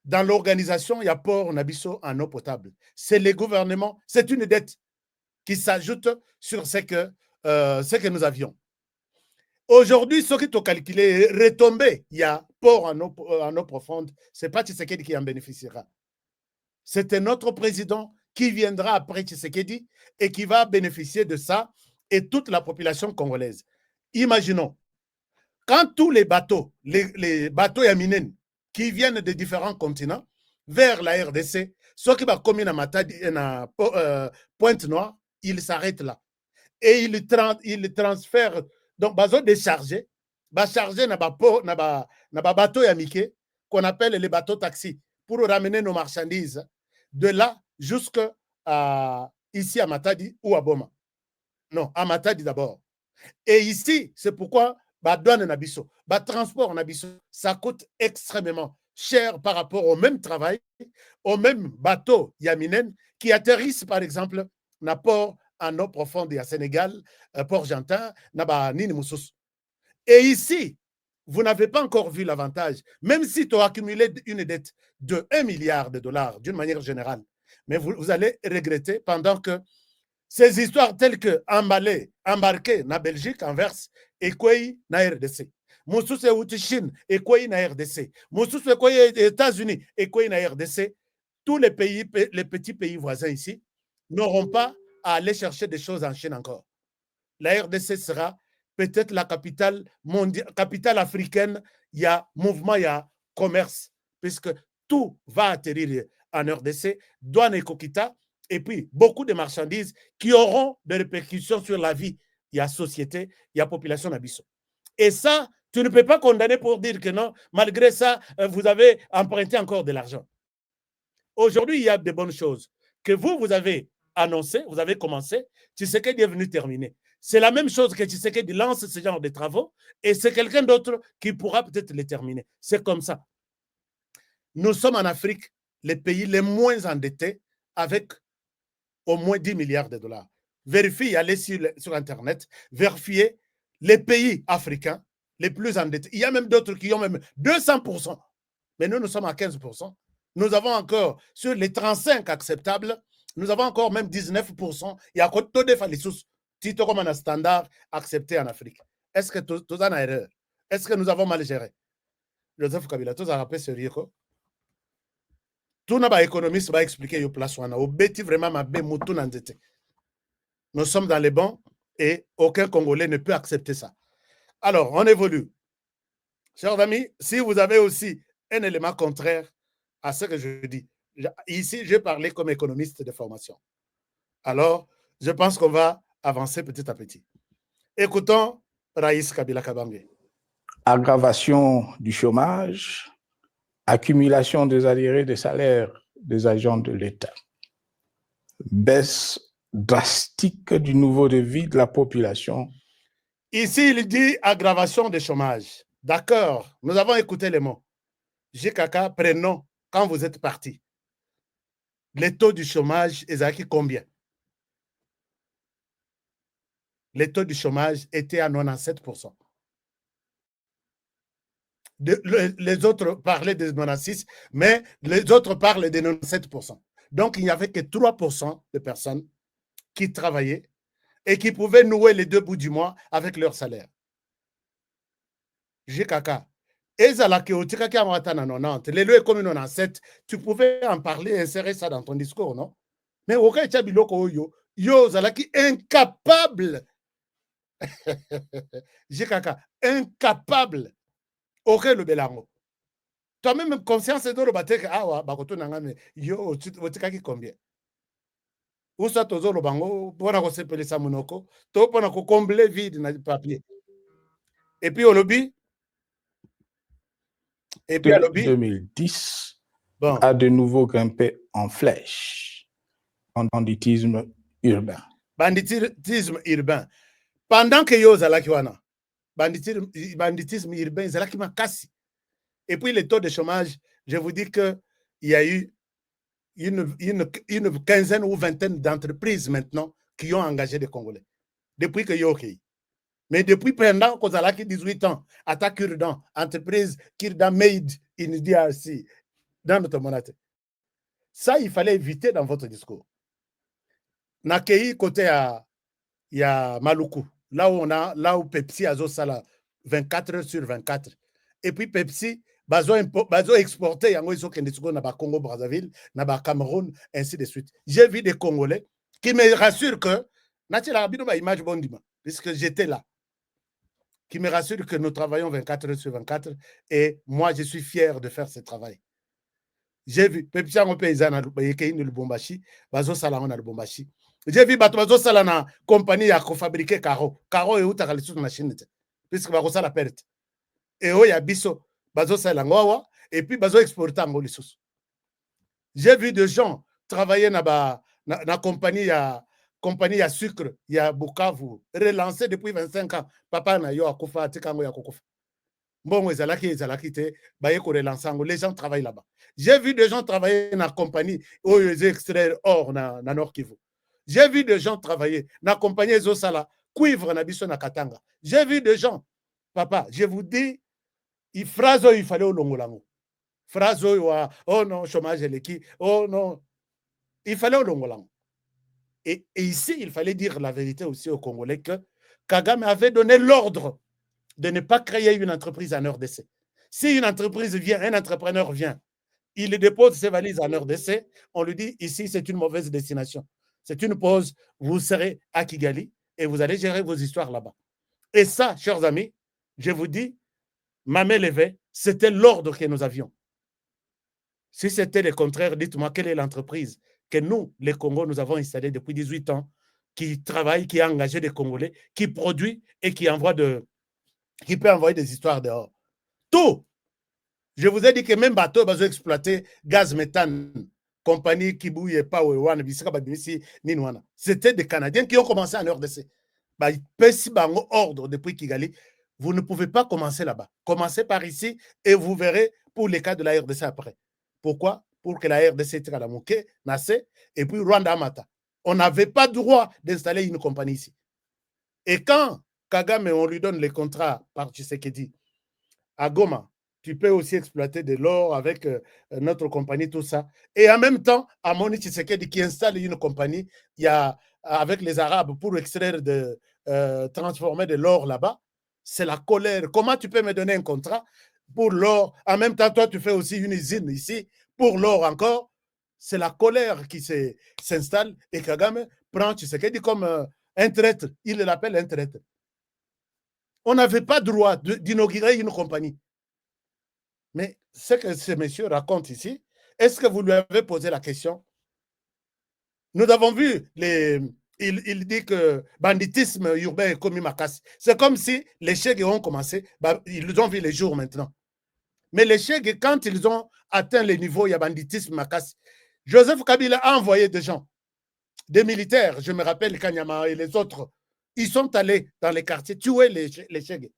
dans l'organisation Port Nabiso en eau potable. C'est les gouvernements, c'est une dette qui s'ajoute sur ce que nous avions. Aujourd'hui, ce qui est calculé, retombé, il y a port en eau profonde, ce n'est pas Tshisekedi qui en bénéficiera. C'est notre président qui viendra après Tshisekedi et qui va bénéficier de ça et toute la population congolaise. Imaginons, quand tous les bateaux, les bateaux yaminènes qui viennent de différents continents vers la RDC, ceux qui vont commis à Matadi et à Pointe-Noire, ils s'arrêtent là. Et ils transfèrent. Donc, ils ont déchargé, chargé na bateau yamike qu'on appelle les bateaux taxis pour ramener nos marchandises de là jusqu'à ici à Matadi ou à Boma. Non, à Matadi d'abord. Et ici, c'est pourquoi douane nabiso, transport nabiso, ça coûte extrêmement. cher par rapport au même travail, au même bateau Yaminen qui atterrissent par exemple na port en eau profonde à Sénégal, Port-Gentil, na Nini Moussous. Et ici, vous n'avez pas encore vu l'avantage, même si tu as accumulé une dette de 1 milliard de dollars d'une manière générale, mais vous allez regretter pendant que ces histoires telles que embarquer na Belgique, Anvers, et quoi na RDC. Moussous et Chine, et quoi na RDC. Moussous et quoi États-Unis, et quoi na RDC. Tous les pays, les petits pays voisins ici, n'auront pas à aller chercher des choses en Chine encore. La RDC sera peut-être la capitale mondiale, capitale africaine. Il y a mouvement, il y a commerce, puisque tout va atterrir en RDC, douane et Kokita, et puis beaucoup de marchandises qui auront des répercussions sur la vie. Il y a société, il y a population d'Abisso. Et ça, tu ne peux pas condamner pour dire que non, malgré ça, vous avez emprunté encore de l'argent. Aujourd'hui, il y a de bonnes choses que vous avez annoncé, vous avez commencé, Tshisekedi est venu terminer. C'est la même chose que Tshisekedi lance ce genre de travaux et c'est quelqu'un d'autre qui pourra peut-être les terminer. C'est comme ça. Nous sommes en Afrique les pays les moins endettés avec au moins 10 milliards de dollars. Vérifiez, allez sur Internet, vérifiez les pays africains les plus endettés. Il y a même d'autres qui ont même 200%. Mais nous sommes à 15%. Nous avons encore, sur les 35 acceptables, nous avons encore même 19%. Il y a encore tout de falissus, titre comme un standard accepté en Afrique. Est-ce que tout en a erreur? Est-ce que nous avons mal géré? Joseph Kabila, tout ça rappelle sérieux quoi? Tout n'a pas économiste va expliquer yo place wana. Au bêti vraiment ma bé moutou n'endetté. Nous sommes dans les bancs et aucun Congolais ne peut accepter ça. Alors, on évolue. Chers amis, si vous avez aussi un élément contraire à ce que je dis, ici, je parlais comme économiste de formation. Alors, je pense qu'on va avancer petit à petit. Écoutons Raïs Kabila Kabangé. Aggravation du chômage, accumulation des arriérés des salaires des agents de l'État, baisse drastique du niveau de vie de la population. Ici, il dit aggravation du chômage. D'accord, nous avons écouté les mots. GKK, prenons, quand vous êtes parti, les taux du chômage, ils ont combien? Les taux du chômage étaient à 97%. Les autres parlaient de 96%, mais les autres parlent de 97%. Donc, il n'y avait que 3% de personnes qui travaillaient et qui pouvaient nouer les deux bouts du mois avec leur salaire. GKK. Tu pouvais en parler, insérer ça dans ton discours, non? Mais au cas où yo zalaki incapable. GKK, incapable. Ok, le belango. Toi-même, conscience de l'obate que ah wa bakoto nangame yo otikaki combien? Ou ça tozo le bango pour na ko sepele sa monoko, to pour na ko combler vide na papier. Et puis au lobby. Et puis à lobby 2010 bon, a de nouveau grimpé en flèche en banditisme urbain. Banditisme urbain. Pendant que yo zalaki wana, banditisme urbain zalaki makasi. Et puis les taux de chômage, je vous dis qu'il y a eu une quinzaine ou vingtaine d'entreprises maintenant qui ont engagé des Congolais. Depuis que Yoki. Mais depuis pendant qu'on a 18 ans, attaque Kurdan, entreprise Kurdan made in DRC, dans notre monnaie. Ça, il fallait éviter dans votre discours. Nakei côté il y a Maluku, là où Pepsi a ça 24 heures sur 24. Et puis Pepsi, bazo exporté, ils sont Congo Brazzaville, na Cameroun, ainsi de suite. J'ai vu des Congolais qui me rassurent que, puisque j'étais là, qui me rassurent que nous travaillons 24 heures sur 24 et moi je suis fier de faire ce travail. J'ai vu Pepsi en paysan à Lubumbashi, bazo salon à Lubumbashi. J'ai vu bazo salana compagnie à fabriquer Caro et outa sur machine puisque bazo la perte. Et il y a biso bazo salangoa et puis bazo exporter en Golissus. J'ai vu des gens travailler na compagnie à sucre, il y a Bukavu, relancé depuis 25 ans. Papa na yo akufa tikango ya kukufa. Bon, les gens travaillent là-bas. J'ai vu des gens travailler dans la compagnie où ils extraient or dans Nord Kivu. J'ai vu des gens travailler dans la compagnie Zosala, cuivre na biso na Katanga. J'ai vu des gens, papa, je vous dis, il fallait au longolango. Phrase oh non, chômage l'équipe, oh non, il fallait au longolango. Et ici, il fallait dire la vérité aussi aux Congolais que Kagame avait donné l'ordre de ne pas créer une entreprise en RDC. Si une entreprise vient, un entrepreneur vient, il dépose ses valises en RDC, on lui dit ici c'est une mauvaise destination. C'est une pause, vous serez à Kigali et vous allez gérer vos histoires là-bas. Et ça, chers amis, je vous dis, ma main levée, c'était l'ordre que nous avions. Si c'était le contraire, dites-moi quelle est l'entreprise que nous, les Congos, nous avons installée depuis 18 ans, qui travaille, qui a engagé des Congolais, qui produit et qui peut envoyer des histoires dehors. Tout. Je vous ai dit que même bateau va exploiter gaz méthane, compagnie qui bouille pas c'était des Canadiens qui ont commencé en RDC. Ordre depuis Kigali. Vous ne pouvez pas commencer là-bas. Commencez par ici et vous verrez pour les cas de la RDC après. Pourquoi? Pour que la RDC nasse et puis Rwanda Amata. On n'avait pas droit d'installer une compagnie ici. Et quand Kagame, on lui donne les contrats par Tshisekedi à Goma, tu peux aussi exploiter de l'or avec notre compagnie, tout ça. Et en même temps, Amoni Tshisekedi qui installe une compagnie avec les Arabes pour extraire, transformer de l'or là-bas, c'est la colère. Comment tu peux me donner un contrat pour l'or? En même temps, toi, tu fais aussi une usine ici pour l'or encore. C'est la colère qui s'installe et Kagame prend Tshisekedi comme un traître. Il l'appelle un traître. On n'avait pas droit d'inaugurer une compagnie. Mais ce que ce monsieur raconte ici, est-ce que vous lui avez posé la question? Nous avons vu, il dit que banditisme urbain est commis Makassi. C'est comme si les Chègues ont commencé, ils ont vu les jours maintenant. Mais les Chègues, quand ils ont atteint les niveaux, il y a banditisme Makassi. Joseph Kabila a envoyé des gens, des militaires, je me rappelle Kanyama et les autres, ils sont allés dans les quartiers tuer les Chègues.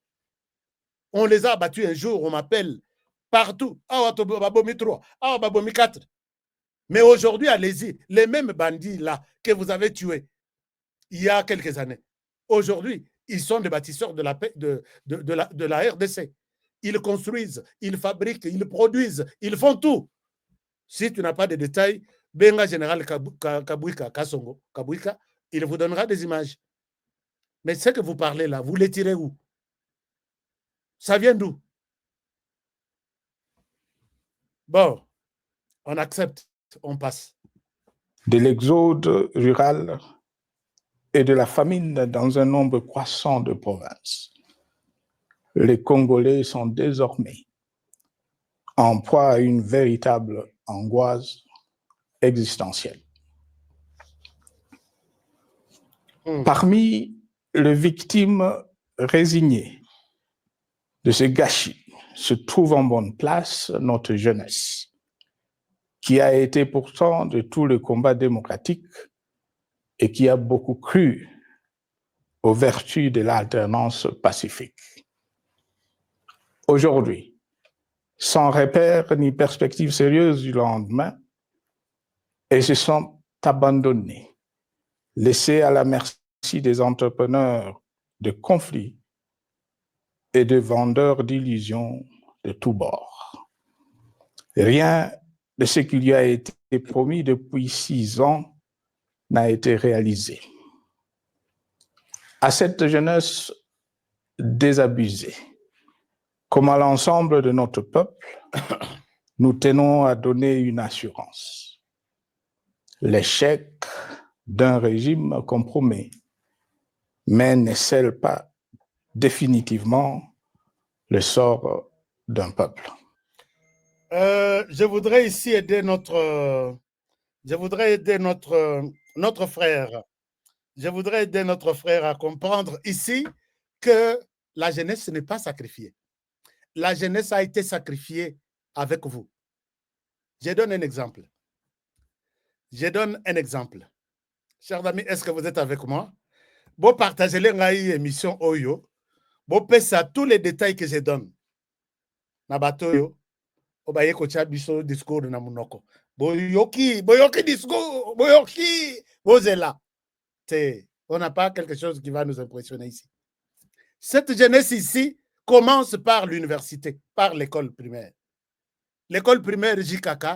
On les a abattus un jour, on m'appelle partout. Ah, Babomi 3, ah, Babomi 4. Mais aujourd'hui, allez-y, les mêmes bandits là que vous avez tués il y a quelques années, aujourd'hui, ils sont des bâtisseurs de la RDC. Ils construisent, ils fabriquent, ils produisent, ils font tout. Si tu n'as pas de détails, Benga Général Kabouika, Kasongo, Kabouika, il vous donnera des images. Mais ce que vous parlez là, vous les tirez où? Ça vient d'où? Bon, on accepte, on passe. De l'exode rural et de la famine dans un nombre croissant de provinces, les Congolais sont désormais en proie à une véritable angoisse existentielle. Parmi les victimes résignées de ce gâchis se trouve en bonne place notre jeunesse, qui a été pourtant de tout le combat démocratique et qui a beaucoup cru aux vertus de l'alternance pacifique. Aujourd'hui, sans repère ni perspective sérieuse du lendemain, ils se sont abandonnés, laissés à la merci des entrepreneurs de conflits et de vendeurs d'illusions de tous bords. Rien de ce qui lui a été promis depuis 6 ans n'a été réalisé. À cette jeunesse désabusée, comme à l'ensemble de notre peuple, nous tenons à donner une assurance. L'échec d'un régime compromet, mais ne scelle pas définitivement le sort d'un peuple. Je voudrais ici aider notre frère. Je voudrais aider notre frère à comprendre ici que la jeunesse n'est pas sacrifiée. La jeunesse a été sacrifiée avec vous. Je donne un exemple. Chers amis, est-ce que vous êtes avec moi? Bon, partagez l'émission Oyo. Bon, pèse à tous les détails que je donne. na batoyo obaye kocha biso discours na munoko boyoki discours boyoki bozela te. On n'a pas quelque chose qui va nous impressionner ici. Cette jeunesse ici commence par l'université, par l'école primaire. L'école primaire JKK,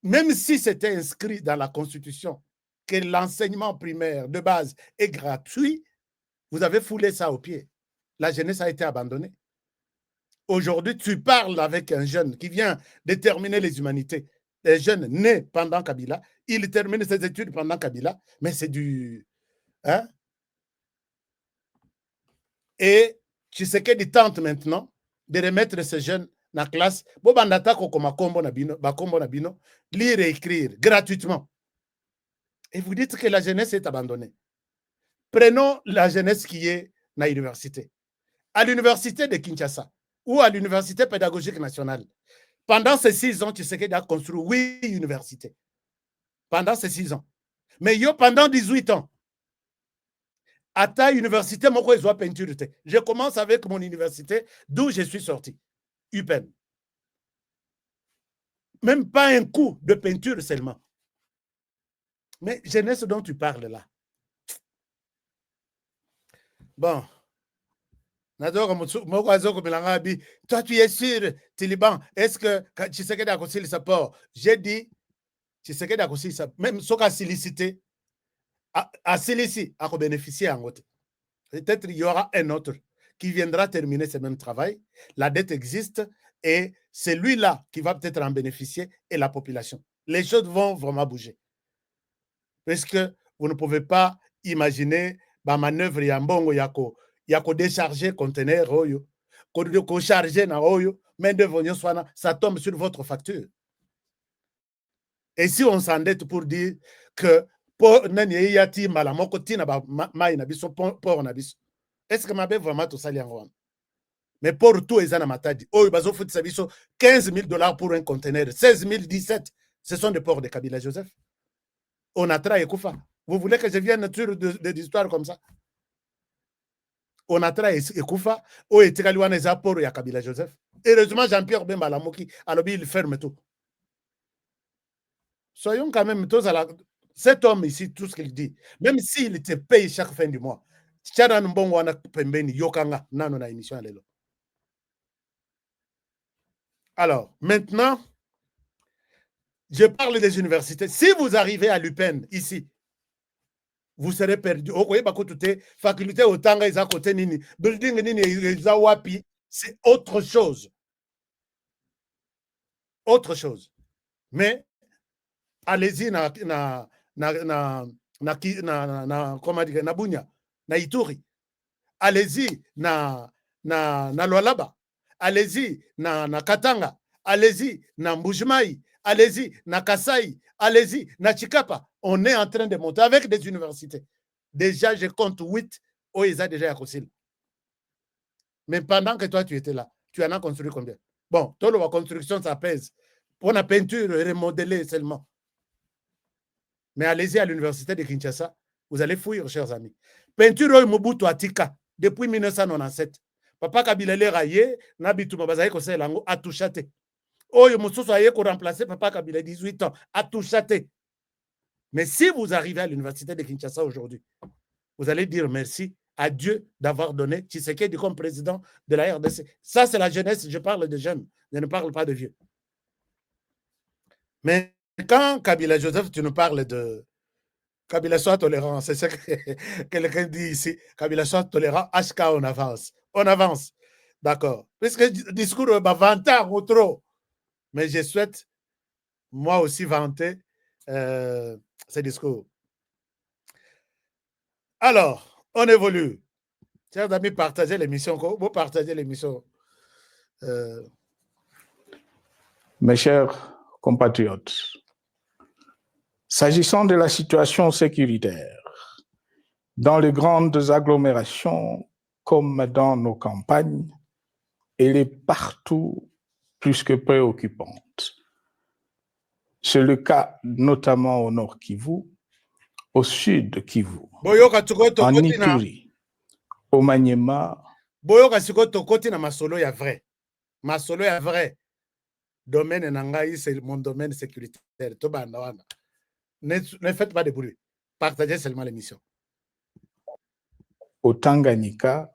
même si c'était inscrit dans la Constitution que l'enseignement primaire de base est gratuit, vous avez foulé ça au pied. La jeunesse a été abandonnée. Aujourd'hui, tu parles avec un jeune qui vient de terminer les humanités. Un jeune né pendant Kabila, il termine ses études pendant Kabila, mais c'est du... Hein? Et tu sais qu'il tente maintenant de remettre ces jeunes dans la classe, lire et écrire gratuitement. Et vous dites que la jeunesse est abandonnée. Prenons la jeunesse qui est dans l'université. À l'université de Kinshasa ou à l'université pédagogique nationale, pendant ces 6 ans, tu sais qu'il a construit 8 universités. Pendant ces 6 ans. Mais yo, pendant 18 ans, à ta université, moi, je peinture. Je commence avec mon université, d'où je suis sorti. UPEN. Même pas un coup de peinture seulement. Mais jeunesse dont tu parles là. Bon. Toi, tu es sûr, Taliban, est-ce que tu sais que tu as conseillé le support? J'ai dit, tu sais que tu as conseillé ça. Même si tu as sollicité, à solliciter, à bénéficier en côté. Peut-être il y aura un autre qui viendra terminer ce même travail. La dette existe et c'est lui-là qui va peut-être en bénéficier et la population. Les choses vont vraiment bouger. Parce que vous ne pouvez pas imaginer la manœuvre Yambongo Yako décharger conteneur, ko charger na oyo, mais ça tombe sur votre facture. Et si on s'endette pour dire que est-ce que ma belle vraiment tout ça mais pour tout les matadi oyo bazo fout sabiso $15,000 pour un conteneur, 16,017, ce sont des ports de Kabila Joseph. On a trahi Koufa. Vous voulez que je vienne sur des histoires comme ça? On a trahi Koufa, ou et Tikaliwan et Zapor et Kabila Joseph. Heureusement, Jean-Pierre Bemba Lamoki, alors il ferme tout. Soyons quand même tous à la. Cet homme ici, tout ce qu'il dit, même s'il te paye chaque fin du mois, alors, maintenant, je parle des universités. Si vous arrivez à l'UPEN, ici, vous serez perdu. Faculté au Tanga, building, c'est autre chose. Autre chose. Mais, allez-y, comment dire, na Bunya, na Ituri. Allez-y, na Lualaba. Allez-y, na Katanga. Allez-y, na Mbujimai. Allez-y, na Kasai. Allez-y, na Chikapa. On est en train de monter avec des universités. Déjà, je compte 8 au ISA déjà à Kosil. Mais pendant que toi, tu étais là, tu en as construit combien? Bon, toute la construction, ça pèse. Pour la peinture, remodeler seulement. Mais allez-y à l'université de Kinshasa, vous allez fouiller, chers amis. Peinture Mobutu Atika, depuis 1997. Papa Kabila le raillé, Nabitu Mabazaye Kosei Lango, a tout châté. Oyo Moussousou Aye ko remplacer Papa Kabila 18 ans, a tout châté. Mais si vous arrivez à l'université de Kinshasa aujourd'hui, vous allez dire merci à Dieu d'avoir donné Tshisekedi comme président de la RDC. Ça, c'est la jeunesse, je parle de jeunes, je ne parle pas de vieux. Mais quand Kabila Joseph, tu nous parles de Kabila soit tolérant, c'est ce que quelqu'un dit ici. Kabila soit tolérant, HK, on avance. On avance. D'accord. Puisque le discours est 20 ans ou trop. Mais je souhaite, moi aussi, vanter ce discours. Alors, on évolue. Chers amis, partagez l'émission. Vous partagez l'émission. Mes chers compatriotes, s'agissant de la situation sécuritaire, dans les grandes agglomérations comme dans nos campagnes, elle est partout plus que préoccupante. C'est le cas notamment au nord Kivu, au sud Kivu, en Ituri, au Maniema. Boyoka sikoto koti na masolo ya vrai. Ma solo est vrai. Domaine Nangaï, c'est mon domaine sécuritaire. Ne faites pas de bruit. Partagez seulement l'émission. Au Tanganyika,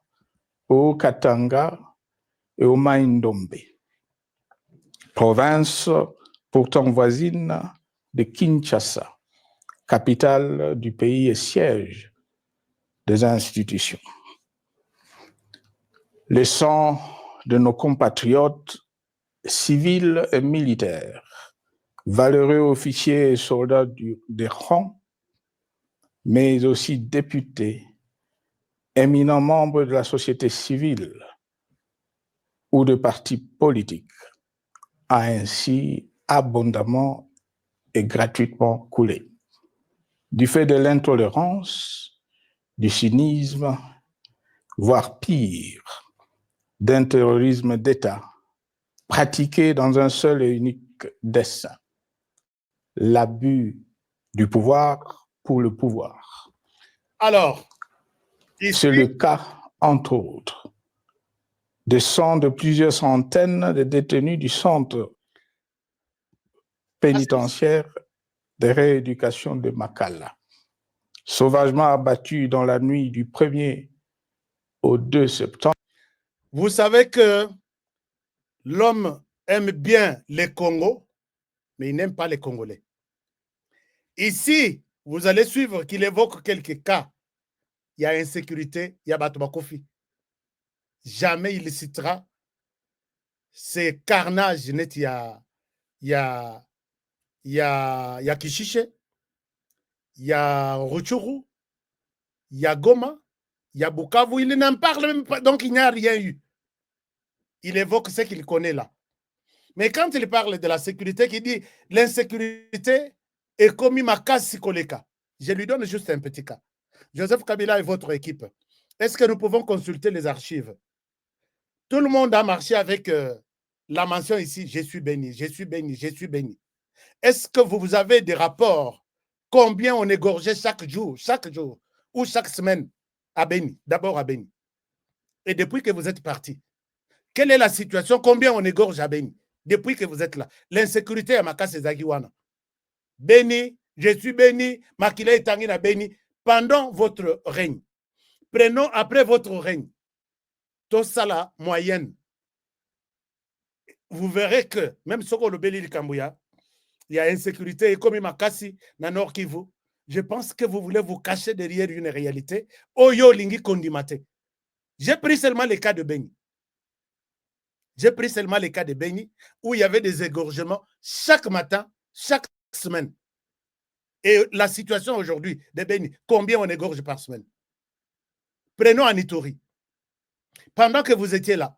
au Katanga et au Maïndombe, province pourtant voisine de Kinshasa, capitale du pays et siège des institutions. Le sang de nos compatriotes civils et militaires, valeureux officiers et soldats des rangs, mais aussi députés, éminents membres de la société civile ou de partis politiques, a ainsi abondamment et gratuitement coulé. Du fait de l'intolérance, du cynisme, voire pire, d'un terrorisme d'État pratiqué dans un seul et unique dessein, l'abus du pouvoir pour le pouvoir. Alors, ici, c'est le cas, entre autres, des sang de plusieurs centaines de détenus du centre pénitentiaire de rééducation de Makala, sauvagement abattus dans la nuit du 1er au 2 septembre. Vous savez que l'homme aime bien les Congos, mais il n'aime pas les Congolais. Ici, vous allez suivre qu'il évoque quelques cas. Il y a insécurité, il y a Batobakofi. Jamais il citera ces carnages net. Il y a Kishiche, il y a Rutshuru, il y a Goma, il y a Bukavu. Il n'en parle même pas, donc il n'y a rien eu. Il évoque ce qu'il connaît là. Mais quand il parle de la sécurité, il dit l'insécurité est commis Makasi Koleka. Je lui donne juste un petit cas. Joseph Kabila et votre équipe, est-ce que nous pouvons consulter les archives? Tout le monde a marché avec la mention ici, je suis béni, je suis béni, je suis béni. Est-ce que vous avez des rapports? Combien on égorgeait chaque jour ou chaque semaine à Béni, d'abord à Béni. Et depuis que vous êtes parti, quelle est la situation? Combien on égorge à Béni depuis que vous êtes là? L'insécurité à Makasi Zagiwana. Béni, je suis béni, Makila et Tangina Béni, pendant votre règne. Prenons après votre règne, tout ça la moyenne. Vous verrez que, même si on le Béli Kambouya, il y a insécurité et comme Makasi, dans Nord Kivu, je pense que vous voulez vous cacher derrière une réalité. Oyo Lingi Kondimate. J'ai pris seulement les cas de Béni. J'ai pris seulement les cas de Béni où il y avait des égorgements chaque matin, chaque semaine. Et la situation aujourd'hui de Béni, combien on égorge par semaine? Prenons Anitori. Pendant que vous étiez là,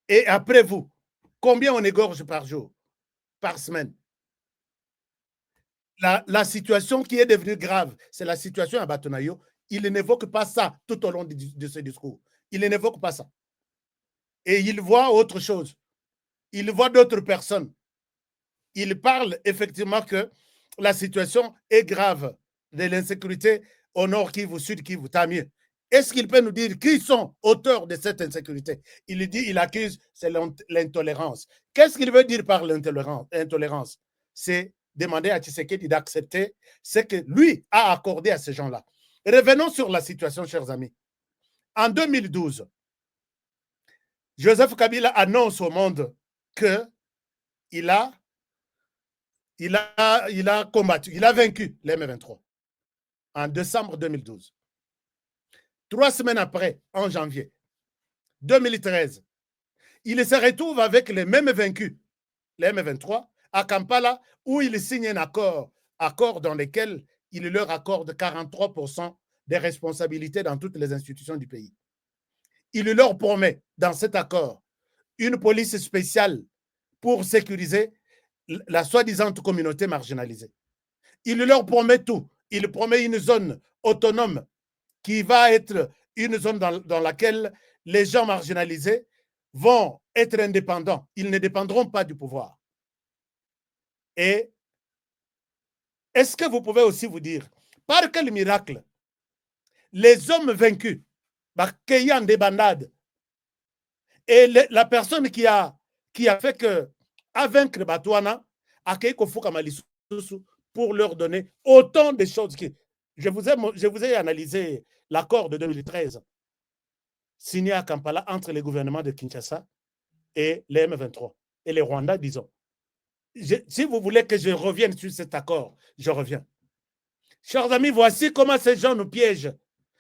et après vous, combien on égorge par jour, par semaine? La situation qui est devenue grave, c'est la situation à Batonayo. Il n'évoque pas ça tout au long de ce discours. Il n'évoque pas ça. Et il voit autre chose. Il voit d'autres personnes. Il parle effectivement que la situation est grave de l'insécurité au nord Kivu, sud Kivu, tant mieux. Est-ce qu'il peut nous dire qui sont auteurs de cette insécurité? Il dit, il accuse, c'est l'intolérance. Qu'est-ce qu'il veut dire par l'intolérance? C'est demander à Tshisekedi d'accepter ce que lui a accordé à ces gens-là. Revenons sur la situation, chers amis. En 2012, Joseph Kabila annonce au monde qu'il a combattu, il a vaincu les M23 en décembre 2012. 3 semaines après, en janvier 2013, il se retrouve avec les mêmes vaincus, les M23, à Kampala, où il signe un accord dans lequel il leur accorde 43% des responsabilités dans toutes les institutions du pays. Il leur promet, dans cet accord, une police spéciale pour sécuriser la soi-disant communauté marginalisée. Il leur promet tout. Il promet une zone autonome qui va être une zone dans laquelle les gens marginalisés vont être indépendants. Ils ne dépendront pas du pouvoir. Et est-ce que vous pouvez aussi vous dire, par quel miracle, les hommes vaincus, en débandade, Et la personne qui a fait que, à vaincre Batouana, a pour leur donner autant de choses. Je vous ai analysé l'accord de 2013 signé à Kampala entre les gouvernements de Kinshasa et les M23 et les Rwandais, disons. Si vous voulez que je revienne sur cet accord, je reviens. Chers amis, voici comment ces gens nous piègent.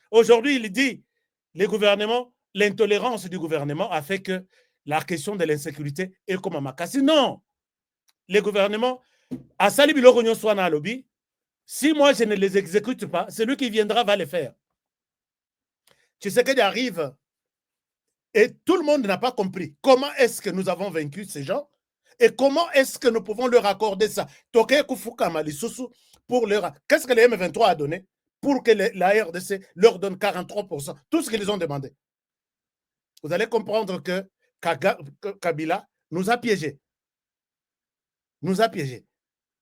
Aujourd'hui, il dit, les gouvernements, l'intolérance du gouvernement a fait que la question de l'insécurité est comme un Makassi. Non! Les gouvernements, à Salibilogogno Swana Lobby, si moi je ne les exécute pas, celui qui viendra va les faire. Tu sais qu'il arrive et tout le monde n'a pas compris comment est-ce que nous avons vaincu ces gens et comment est-ce que nous pouvons leur accorder ça. Pour leur... Qu'est-ce que les M23 a donné pour que la RDC leur donne 43%, tout ce qu'ils ont demandé. Vous allez comprendre que Kabila nous a piégés. Nous a piégés.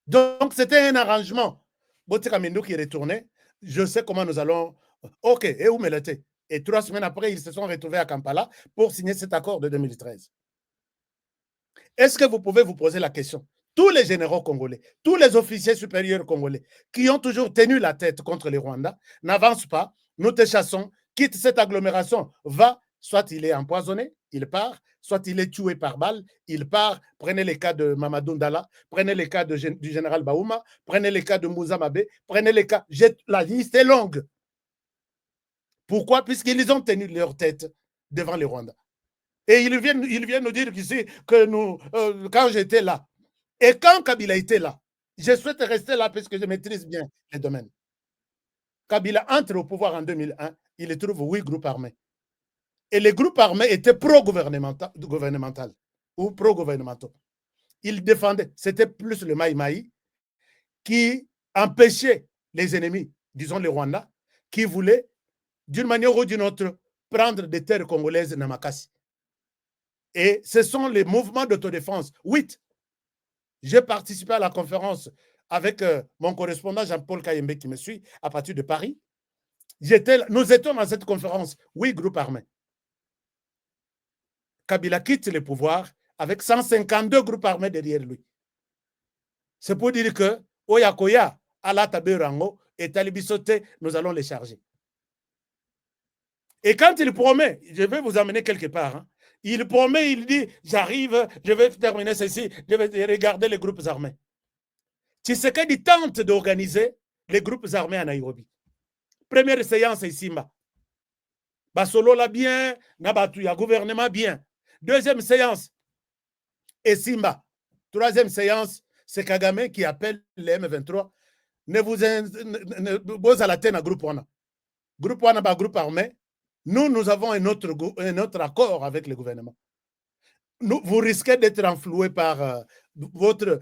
Donc, c'était un arrangement. Botikamendo qui est retourné, je sais comment nous allons... Ok, et où Melete? Et 3 semaines après, ils se sont retrouvés à Kampala pour signer cet accord de 2013. Est-ce que vous pouvez vous poser la question? Tous les généraux congolais, tous les officiers supérieurs congolais qui ont toujours tenu la tête contre les Rwandais n'avancent pas, nous te chassons, quitte cette agglomération, va, soit il est empoisonné, il part, soit il est tué par balle, il part. Prenez les cas de Mamadou Ndala, prenez les cas du général Baouma, prenez les cas de Moussa Mabé, prenez les cas, la liste est longue. Pourquoi? Puisqu'ils ont tenu leur tête devant les Rwandais. Et ils viennent nous dire ici que nous, quand j'étais là, et quand Kabila était là, je souhaite rester là parce que je maîtrise bien les domaines. Kabila entre au pouvoir en 2001, il trouve 8 groupes armés. Et les groupes armés étaient pro-gouvernemental ou pro-gouvernementaux. Ils défendaient, c'était plus le Maï-Maï qui empêchait les ennemis, disons les Rwandais, qui voulaient d'une manière ou d'une autre prendre des terres congolaises Namakasi. Et ce sont les mouvements d'autodéfense. 8. J'ai participé à la conférence avec mon correspondant Jean-Paul Kayembe qui me suit à partir de Paris. Nous étions dans cette conférence, 8 groupes armés. Kabila quitte le pouvoir avec 152 groupes armés derrière lui. C'est pour dire que Oyakoya, Alataberango et Talibisote, nous allons les charger. Et quand il promet, je vais vous amener quelque part, hein, il promet, il dit, j'arrive, je vais terminer ceci, je vais regarder les groupes armés. Tshisekedi tente d'organiser les groupes armés à Nairobi. Première séance, c'est Simba. Basolo là bien, Nabatuya, gouvernement bien. Deuxième séance, et Simba. Troisième séance, c'est Kagame qui appelle les M23. Ne vous à la tête à groupe Wana. Groupe Wana, groupe armé. Nous avons un autre accord avec le gouvernement. Vous risquez d'être enfloué par d'être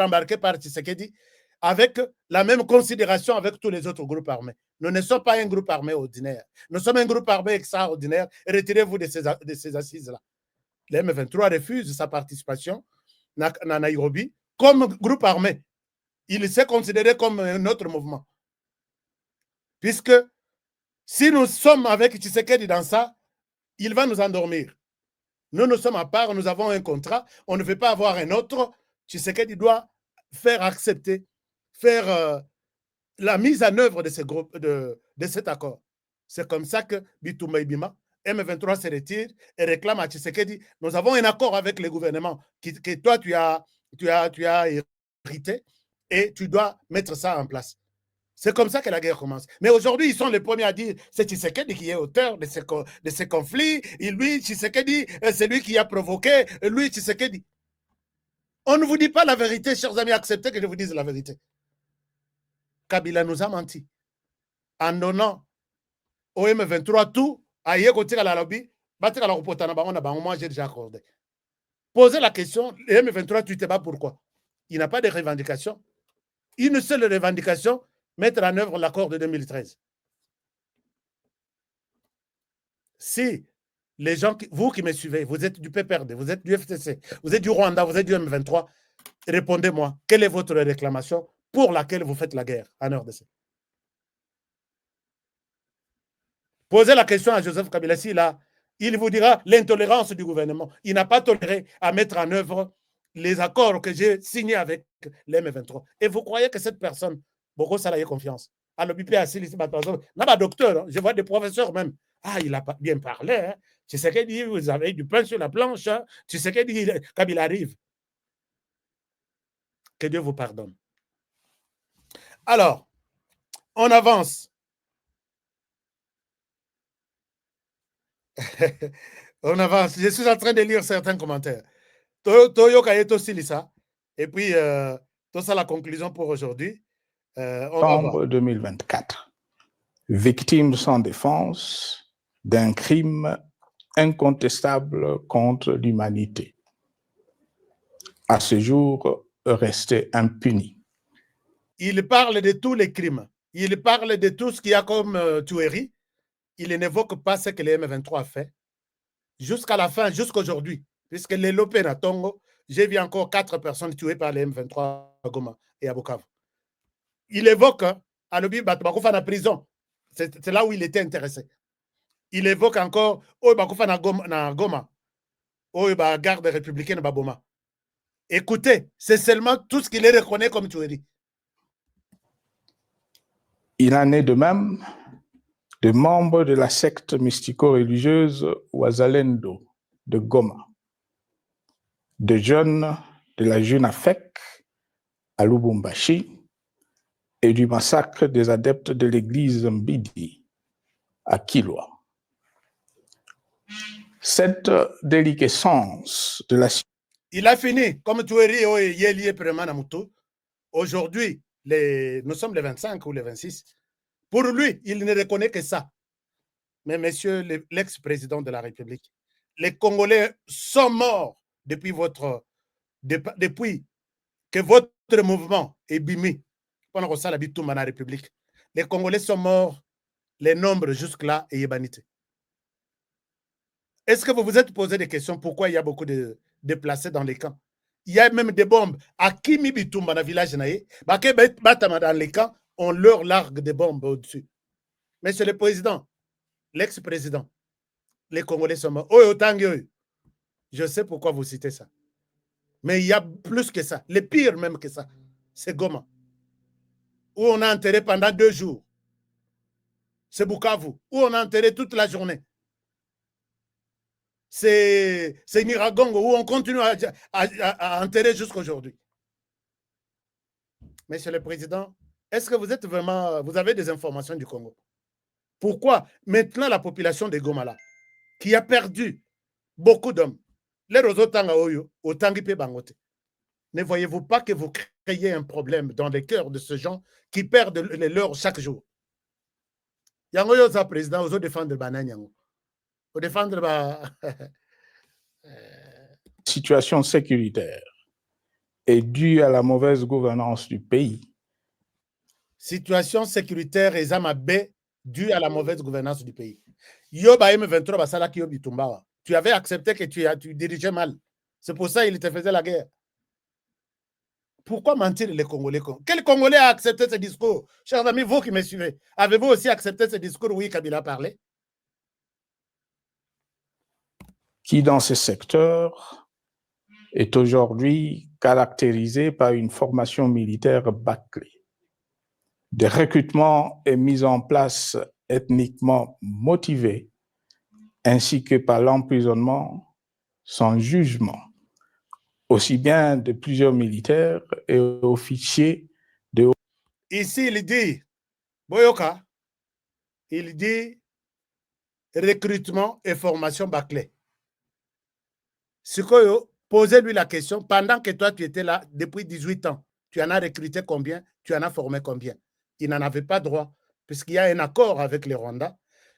embarqué par Tshisekedi avec la même considération avec tous les autres groupes armés. Nous ne sommes pas un groupe armé ordinaire. Nous sommes un groupe armé extraordinaire. Retirez-vous de ces assises-là. Le M23 refuse sa participation à Nairobi comme groupe armé. Il s'est considéré comme un autre mouvement. Puisque si nous sommes avec Tshisekedi dans ça, il va nous endormir. Nous sommes à part, nous avons un contrat, on ne veut pas avoir un autre. Tshisekedi doit faire accepter, faire la mise en œuvre de cet accord. C'est comme ça que Bitumba Ibima, M23 se retire et réclame à Tshisekedi, nous avons un accord avec le gouvernement que toi tu as hérité et tu dois mettre ça en place. C'est comme ça que la guerre commence. Mais aujourd'hui, ils sont les premiers à dire c'est Tshisekedi qui est auteur de ces conflits. Et lui, Tshisekedi, c'est lui qui a provoqué. Lui, Tshisekedi. On ne vous dit pas la vérité, chers amis. Acceptez que je vous dise la vérité. Kabila nous a menti. En donnant au M23 tout, à Yekoti à la lobby, moi j'ai déjà accordé. Posez la question, le M23, tu te bats pourquoi? Il n'a pas de revendication. Une seule revendication, mettre en œuvre l'accord de 2013. Si les gens, vous qui me suivez, vous êtes du PPRD, vous êtes du FTC, vous êtes du Rwanda, vous êtes du M23, répondez-moi, quelle est votre réclamation pour laquelle vous faites la guerre en RDC? Posez la question à Joseph Kabila s'il a il vous dira l'intolérance du gouvernement. Il n'a pas toléré à mettre en œuvre les accords que j'ai signés avec l'M23. Et vous croyez que cette personne, beaucoup ça a confiance. Alors, docteur, je vois des professeurs même. Ah, il a bien parlé. Hein. Tu sais qu'il dit, vous avez du pain sur la planche. Hein. Tu sais qu'il dit, quand il arrive. Que Dieu vous pardonne. Alors, on avance. On avance. Je suis en train de lire certains commentaires. Et puis, tout ça, la conclusion pour aujourd'hui. Novembre 2024. Victime sans défense d'un crime incontestable contre l'humanité. À ce jour, resté impuni. Il parle de tous les crimes. Il parle de tout ce qu'il y a comme tuerie. Il n'évoque pas ce que les M23 a fait. Jusqu'à la fin, jusqu'aujourd'hui. Puisque les Lopé na Tongo, j'ai vu encore 4 personnes tuées par les M23 à Goma et à Bukavu. Il évoque, à l'Obi Batoubakoufan en prison. C'est là où il était intéressé. Il évoque encore, Bakoufan na Goma, garde républicaine Baboma. Écoutez, c'est seulement tout ce qu'il reconnaît comme tuerie. Il en est de même de membres de la secte mystico-religieuse Wazalendo de Goma, de jeunes de la Junafek à Lubumbashi et du massacre des adeptes de l'église Mbidi à Kilwa. Cette déliquescence de la... Il a fini, comme tuerie, aujourd'hui, nous sommes le 25 ou le 26. Pour lui, il ne reconnaît que ça. Mais monsieur l'ex-président de la République, les Congolais sont morts depuis que votre mouvement est bimé pendant que ça l'habite tout dans la République. Les Congolais sont morts, les nombres jusque-là et ébanité. Est-ce que vous vous êtes posé des questions pourquoi il y a beaucoup de déplacés dans les camps? Il y a même des bombes. À Kimi Bitumba, dans le village, dans les camps, on leur largue des bombes au-dessus. Monsieur le président, l'ex-président, les Congolais sont morts. Je sais pourquoi vous citez ça. Mais il y a plus que ça. Le pire même que ça, c'est Goma, où on a enterré pendant 2 jours. C'est Bukavu, où on a enterré toute la journée. C'est Niragongo, où on continue à enterrer jusqu'aujourd'hui. Monsieur le Président, est-ce que vous avez des informations du Congo? Pourquoi maintenant la population de Goma là, qui a perdu beaucoup d'hommes, les Rosotanga Oyo, Otangi Pe Bangote, ne voyez-vous pas que vous créez un problème dans les cœurs de ces gens qui perdent les leurs chaque jour? Yango Yosa président, aux défendre Bananyango. Aux défendre situation sécuritaire est due à la mauvaise gouvernance du pays. Situation sécuritaire et Zamabé due à la mauvaise gouvernance du pays. Yoba M23 Basala Kiyo Bitumbawa. Tu avais accepté que tu dirigeais mal. C'est pour ça qu'il te faisait la guerre. Pourquoi mentir les Congolais? Quel Congolais a accepté ce discours? Chers amis, vous qui me suivez, avez-vous aussi accepté ce discours où Kabila parlait? Qui, dans ce secteur, est aujourd'hui caractérisé par une formation militaire bâclée. Des recrutements et mises en place ethniquement motivés, ainsi que par l'emprisonnement sans jugement, aussi bien de plusieurs militaires et officiers de... Ici, il dit, Boyoka, il dit recrutement et formation bâclée. Sikoyo, posez-lui la question, pendant que toi, tu étais là depuis 18 ans, tu en as recruté combien? Tu en as formé combien? Il n'en avait pas droit, puisqu'il y a un accord avec les Rwandais,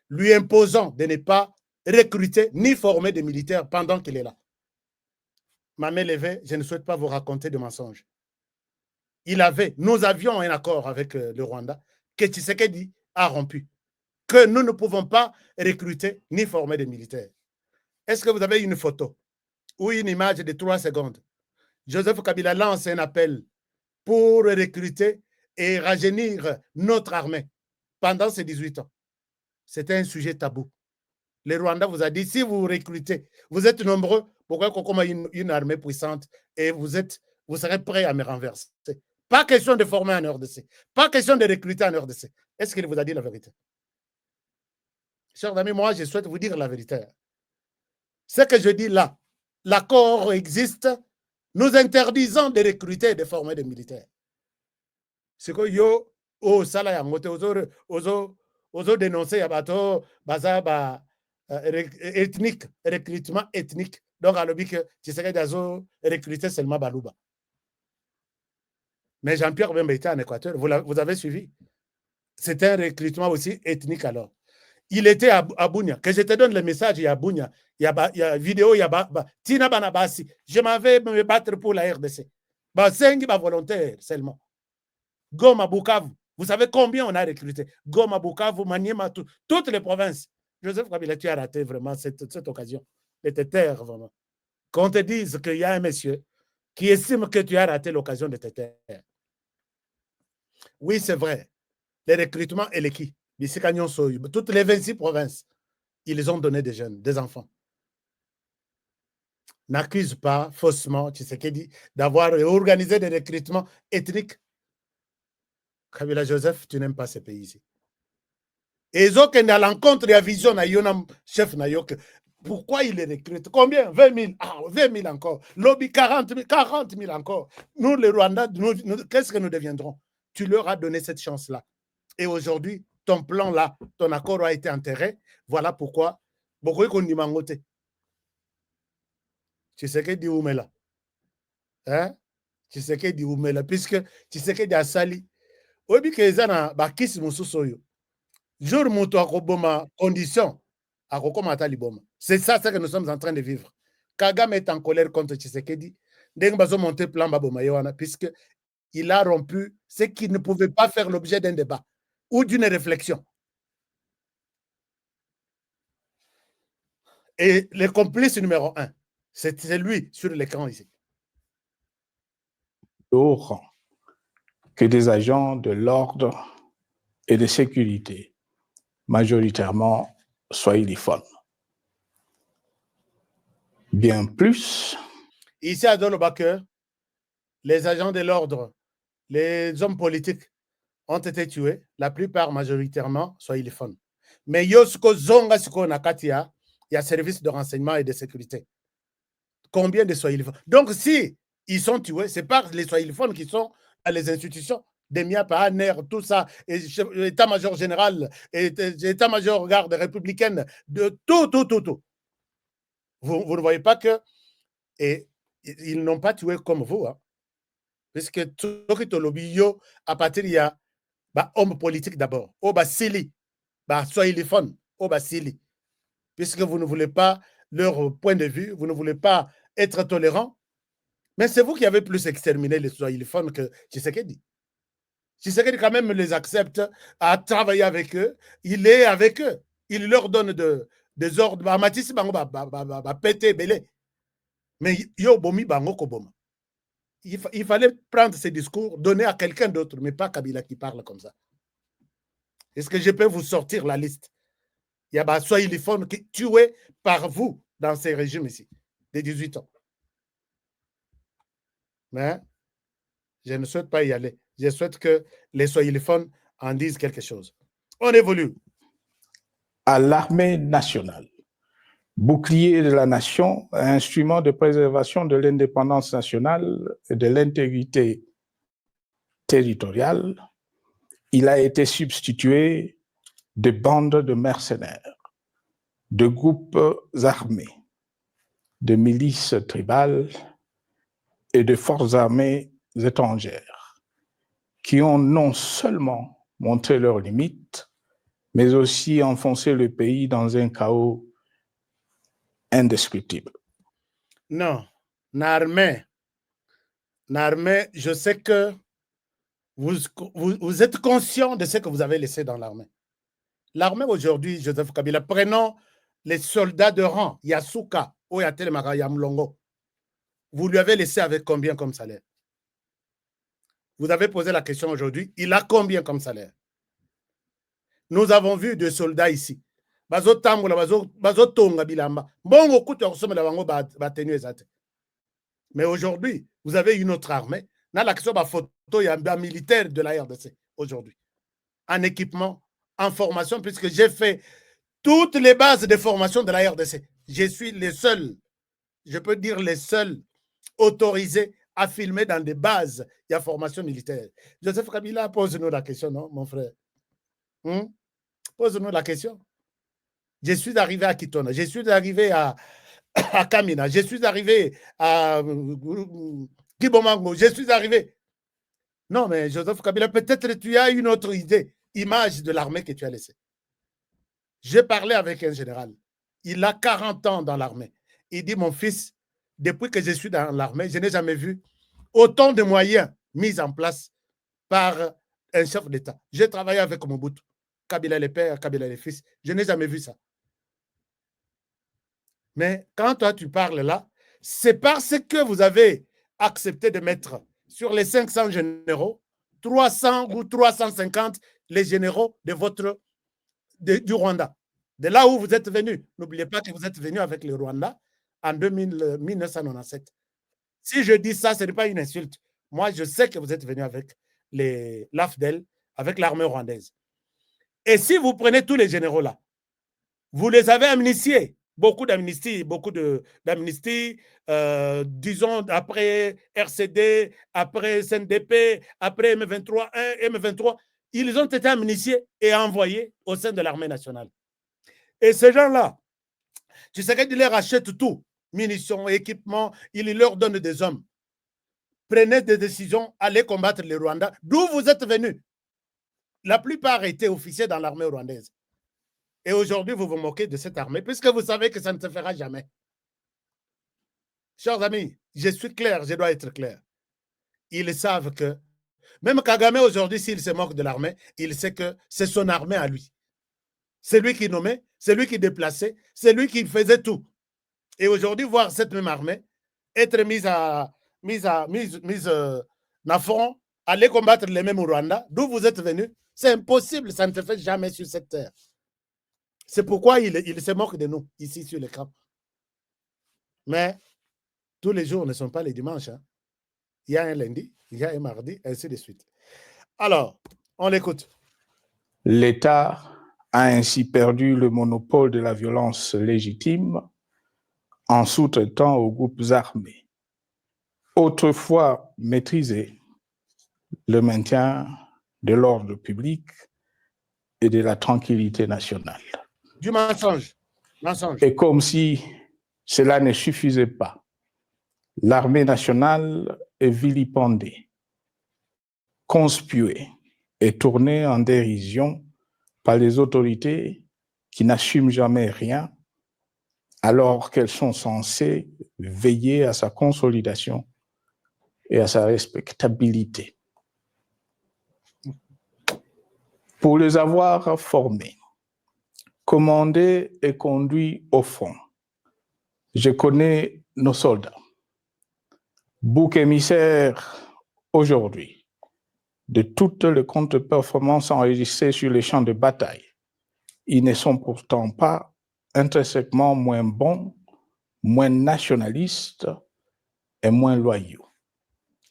lui imposant de ne pas recruter ni former des militaires pendant qu'il est là. Ma main levée, je ne souhaite pas vous raconter de mensonges. Nous avions un accord avec le Rwanda que Tshisekedi a rompu, que nous ne pouvons pas recruter ni former des militaires. Est-ce que vous avez une photo ou une image de 3 secondes? Joseph Kabila lance un appel pour recruter et rajeunir notre armée pendant ces 18 ans. C'était un sujet tabou. Le Rwanda vous a dit, si vous recrutez, vous êtes nombreux, pourquoi qu'on a une armée puissante et vous serez prêts à me renverser. Pas question de former en RDC. Pas question de recruter en RDC. Est-ce qu'il vous a dit la vérité? Chers amis, moi, je souhaite vous dire la vérité. Ce que je dis là, l'accord existe, nous interdisons de recruter et de former des militaires. C'est que yo, oh, ça là, ozo dénoncer ya bato, baza ba ethnique, recrutement ethnique. Donc, à l'objet que tu sais que recruter seulement Balouba. Mais Jean-Pierre Bemba était en Équateur, vous avez suivi. C'était un recrutement aussi ethnique alors. Il était à Bunia. Que je te donne le message, il y a Bunia, il y a vidéo, il y a Tina Banabasi. Je m'en vais me battre pour la RDC. Cinq volontaires seulement. Goma, Bukavu. Vous savez combien on a recruté? Goma, Bukavu, Maniema, toutes les provinces. Joseph Kabila, tu as raté vraiment cette occasion de te taire vraiment. Qu'on te dise qu'il y a un monsieur qui estime que tu as raté l'occasion de te taire. Oui, c'est vrai. Les recrutements et les qui? Toutes les 26 provinces, ils ont donné des jeunes, des enfants. N'accuse pas faussement Tshisekedi d'avoir organisé des recrutements ethniques. Kabila Joseph, tu n'aimes pas ce pays ici. Et ils ont à l'encontre de la vision de chef Nayok. Pourquoi il les recrute? Combien? 20 000. Ah, 20 000 encore. Lobby 40 000 encore. Nous, les Rwandais, qu'est-ce que nous deviendrons? Tu leur as donné cette chance-là. Et aujourd'hui, ton plan-là, ton accord a été enterré. Voilà pourquoi. Beaucoup qu'on dit mangote. Tu sais que dit Oumela. Hein? Tu sais que dit Oumela. Puisque tu sais que dit Asali. Obi que ezana bakisi mususoyo. Jour muto akoboma condition akokoma taliboma. C'est ça que nous sommes en train de vivre. Kagame est en colère contre Tshisekedi. Ndenge bazo monter plan baboma yoana puisque il a rompu ce qui ne pouvait pas faire l'objet d'un débat ou d'une réflexion. Et le complice numéro 1, c'est lui sur l'écran ici. Que des agents de l'ordre et de sécurité, majoritairement swahiliphones. Bien plus. Ici à Dolobaker, les agents de l'ordre, les hommes politiques ont été tués, la plupart majoritairement swahiliphones. Mais yosko zonga siko nakatia, il y a service de renseignement et de sécurité. Combien de swahiliphones? Donc si ils sont tués, c'est pas les swahiliphones qui sont à les institutions, des MIAPA, NER, tout ça, état-major général, état-major garde républicaine, de tout. Vous ne voyez pas que ils n'ont pas tué comme vous, hein? Puisque tout le lobby, à partir il y a homme politique d'abord, sili, swahiliphone, sili, puisque vous ne voulez pas leur point de vue, vous ne voulez pas être tolérant, mais c'est vous qui avez plus exterminé les swahiliphones que Tshisekedi. Tshisekedi quand même les accepte à travailler avec eux, il est avec eux, il leur donne des ordres, mais il fallait prendre ces discours, donner à quelqu'un d'autre, mais pas Kabila qui parle comme ça. Est-ce que je peux vous sortir la liste? Il y a swahiliphones qui tués par vous dans ces régimes ici, de 18 ans. Mais je ne souhaite pas y aller. Je souhaite que les swahiliphones en disent quelque chose. On évolue. À l'armée nationale, bouclier de la nation, instrument de préservation de l'indépendance nationale et de l'intégrité territoriale, il a été substitué de bandes de mercenaires, de groupes armés, de milices tribales et de forces armées étrangères qui ont non seulement montré leurs limites, mais aussi enfoncé le pays dans un chaos indescriptible. Non, l'armée, je sais que vous êtes conscient de ce que vous avez laissé dans l'armée. L'armée aujourd'hui, Joseph Kabila, prenons les soldats de rang, Yasuka, Oyatelemaka, Yamlongo. Vous lui avez laissé avec combien comme salaire? Vous avez posé la question aujourd'hui, il a combien comme salaire? Nous avons vu des soldats ici. bazotambola bazotonga bilamba mbongo kutu ya kosomela bango batenu ezate. Mais aujourd'hui, vous avez une autre armée. Dans la question de la photo, il y a un militaire de la RDC aujourd'hui. En équipement, en formation, puisque j'ai fait toutes les bases de formation de la RDC. Je suis le seul, je peux dire les seuls autorisés à filmer dans des bases. Il y a formation militaire. Joseph Kabila, pose-nous la question, non, mon frère? Pose-nous la question. Je suis arrivé à Kitona, je suis arrivé à Kamina, je suis arrivé à Kibomango, je suis arrivé. Non, mais Joseph Kabila, peut-être tu as une autre idée, image de l'armée que tu as laissée. J'ai parlé avec un général. Il a 40 ans dans l'armée. Il dit, mon fils, depuis que je suis dans l'armée, je n'ai jamais vu autant de moyens mis en place par un chef d'État. J'ai travaillé avec Mobutu, Kabila le père, Kabila le fils. Je n'ai jamais vu ça. Mais quand toi, tu parles là, c'est parce que vous avez accepté de mettre sur les 500 généraux, 300 ou 350 les généraux de du Rwanda. De là où vous êtes venus. N'oubliez pas que vous êtes venus avec le Rwanda en 1997. Si je dis ça, ce n'est pas une insulte. Moi, je sais que vous êtes venus avec l'AFDEL, avec l'armée rwandaise. Et si vous prenez tous les généraux là, vous les avez amnistiés. Beaucoup d'amnistie, disons, après RCD, après SNDP, après M23, M23, ils ont été amnistiés et envoyés au sein de l'armée nationale. Et ces gens-là, tu sais qu'ils leur achètent tout, munitions, équipements, ils leur donnent des hommes. Prenez des décisions, allez combattre les Rwandais. D'où vous êtes venus? La plupart étaient officiers dans l'armée rwandaise. Et aujourd'hui, vous vous moquez de cette armée, puisque vous savez que ça ne se fera jamais. Chers amis, je suis clair, je dois être clair. Ils savent que, même Kagame aujourd'hui, s'il se moque de l'armée, il sait que c'est son armée à lui. C'est lui qui nommait, c'est lui qui déplaçait, c'est lui qui faisait tout. Et aujourd'hui, voir cette même armée être mise en front, aller combattre les mêmes au Rwanda, d'où vous êtes venus, c'est impossible, ça ne se fait jamais sur cette terre. C'est pourquoi il se moque de nous, ici sur l'écran. Mais tous les jours ne sont pas les dimanches. Hein. Il y a un lundi, il y a un mardi, ainsi de suite. Alors, on l'écoute. L'État a ainsi perdu le monopole de la violence légitime en sous-traitant aux groupes armés, autrefois maîtrisés, le maintien de l'ordre public et de la tranquillité nationale. Du mensonge. Mensonge. Et comme si cela ne suffisait pas, l'armée nationale est vilipendée, conspuée et tournée en dérision par les autorités qui n'assument jamais rien, alors qu'elles sont censées veiller à sa consolidation et à sa respectabilité. Pour les avoir formés, commandés et conduits au front, je connais nos soldats. Bouc émissaire aujourd'hui de toutes les contre-performances enregistrées sur les champs de bataille. Ils ne sont pourtant pas intrinsèquement moins bons, moins nationalistes et moins loyaux.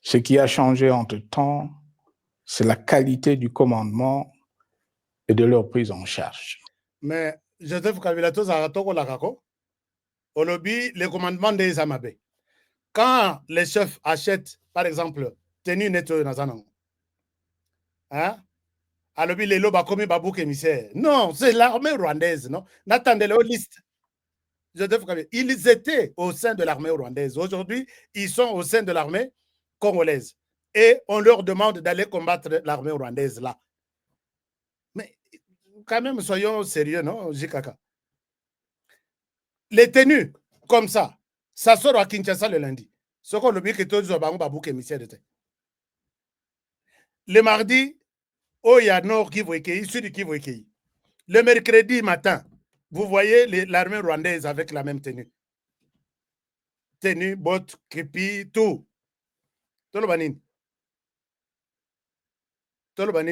Ce qui a changé entre-temps, c'est la qualité du commandement et de leur prise en charge. Mais Joseph Kabila, au lobby, le commandement des Amabé. Quand les chefs achètent, par exemple, tenue netto Nazanang, hein? À lobby, les lobes comme Babouk émissaire. Non, c'est l'armée rwandaise, non? N'attendez les listes. Joseph Kabila, ils étaient au sein de l'armée rwandaise. Aujourd'hui, ils sont au sein de l'armée congolaise. Et on leur demande d'aller combattre l'armée rwandaise là. Mais quand même, soyons sérieux, non, Jikaka? Les tenues comme ça sort à Kinshasa le lundi. Ce qu'on oublie que tous les Babouk émissaire de terre. Le mardi, il y a Nord Kivu Ekei, Sud Kivu Ekei. Le mercredi matin, vous voyez l'armée rwandaise avec la même tenue. Tenue, bottes, képi, tout. Tolobanine,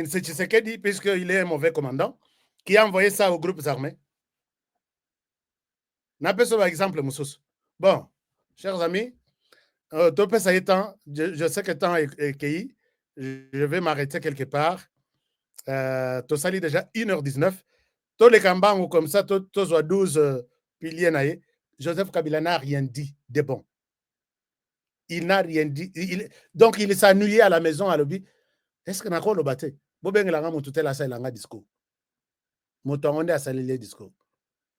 c'est Tshisekedi, puisqu'il est un mauvais commandant, qui a envoyé ça aux groupes armés. N'appelle ça par exemple, Moussous. Bon, chers amis, je sais que le temps est cueilli. Je vais m'arrêter quelque part. Tu sali déjà 1h19. Tous les Kambangu comme ça, tous 12 piliers. Joseph Kabila n'a rien dit de bon. Il n'a rien dit. Donc, il s'est ennuyé à la maison à l'objet. Est-ce que nous le battu? Discours. Discours.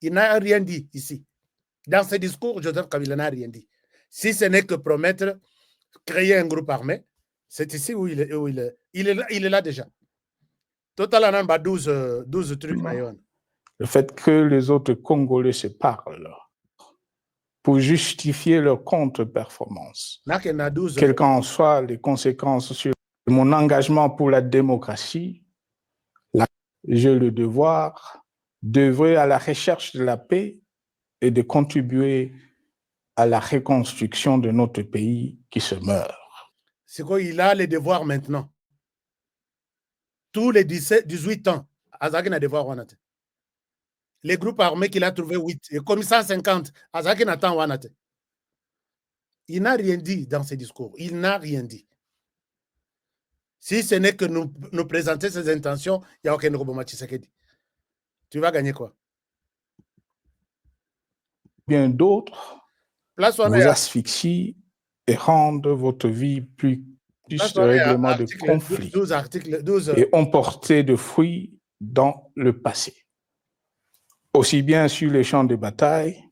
Il n'a rien dit ici. Dans ce discours, Joseph Kabila n'a rien dit. Si ce n'est que promettre, créer un groupe armé, c'est ici où il est. Il est là déjà. Total, on a 12 trucs. Le fait que les autres Congolais se parlent pour justifier leur contre-performance, quelles qu'en soient les conséquences sur mon engagement pour la démocratie, j'ai le devoir d'œuvrer à la recherche de la paix et de contribuer à la reconstruction de notre pays qui se meurt. C'est quoi, il a les devoirs maintenant. Tous les 18 ans, Azaki n'a devoir. Les groupes armés qu'il a trouvé 8, et comme 150, Azaki n'attend Wanate. Il n'a rien dit dans ses discours. Il n'a rien dit. Si ce n'est que nous présenter ses intentions, il n'y a aucun Roboma Tshisekedi. Tu vas gagner quoi? Bien d'autres vous asphyxient et rendent votre vie plus de règlement de conflits 12 et ont porté de fruits dans le passé. Aussi bien sur les champs de bataille,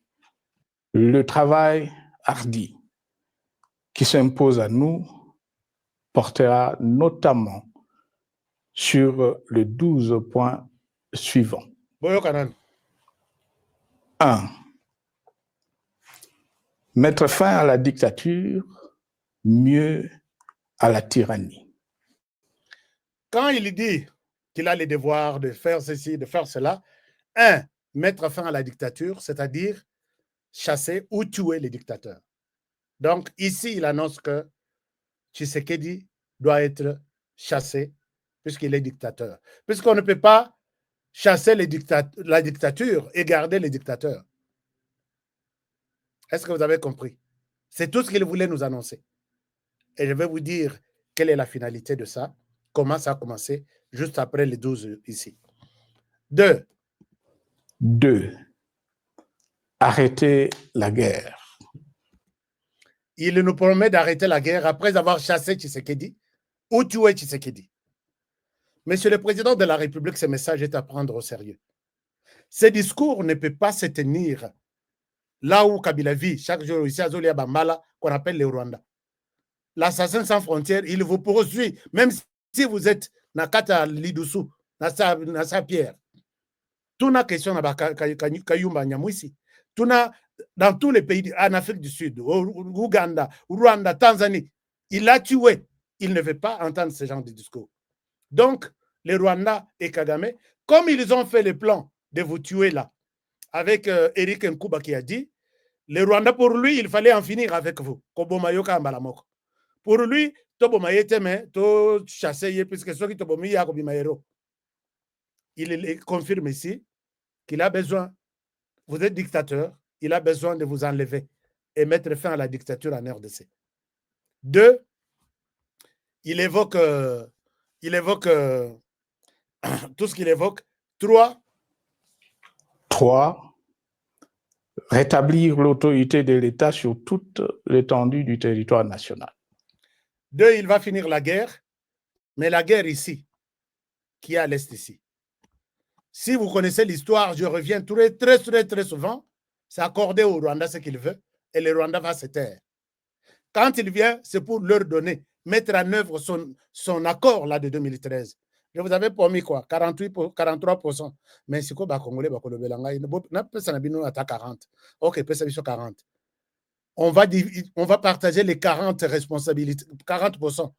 le travail hardi qui s'impose à nous portera notamment sur les 12 points suivants. 1. Mettre fin à la dictature, mieux à la tyrannie. Quand il dit qu'il a le devoir de faire ceci, de faire cela, 1. Mettre fin à la dictature, c'est-à-dire chasser ou tuer les dictateurs. Donc, ici, il annonce que Tshisekedi doit être chassé puisqu'il est dictateur. Puisqu'on ne peut pas chasser la dictature et garder les dictateurs. Est-ce que vous avez compris? C'est tout ce qu'il voulait nous annoncer. Et je vais vous dire quelle est la finalité de ça, comment ça a commencé, juste après les 12 ici. 2. Arrêter la guerre. Il nous promet d'arrêter la guerre après avoir chassé Tshisekedi ou tué Tshisekedi. Monsieur le Président de la République, ce message est à prendre au sérieux. Ce discours ne peut pas se tenir là où Kabila vit chaque jour ici à Zolia Bambala, qu'on appelle le Rwanda. L'assassin sans frontières, il vous poursuit, même si vous êtes Nakata Lidusu, Nasa Pierre. Tout na question na Kayumba Nyamwisi. Tout na dans tous les pays en Afrique du Sud, Ouganda, Rwanda, Tanzanie, il l'a tué. Il ne veut pas entendre ce genre de discours. Donc, les Rwandais et Kagame, comme ils ont fait le plan de vous tuer là, avec Eric Nkouba qui a dit, les Rwandais, pour lui, il fallait en finir avec vous. Pour lui, il confirme ici qu'il a besoin, vous êtes dictateur, il a besoin de vous enlever et mettre fin à la dictature en RDC. 2, il évoque tout ce qu'il évoque. 3, rétablir l'autorité de l'État sur toute l'étendue du territoire national. 2, il va finir la guerre, mais la guerre ici, qui est à l'est ici. Si vous connaissez l'histoire, je reviens très souvent, c'est accorder au Rwanda ce qu'il veut, et le Rwanda va se taire. Quand il vient, c'est pour leur donner, mettre en œuvre son accord là de 2013. Je vous avais promis quoi, 43%. Mais c'est quoi, Congolais, à 40. Ok, 40. On va partager les 40 responsabilités, 40%.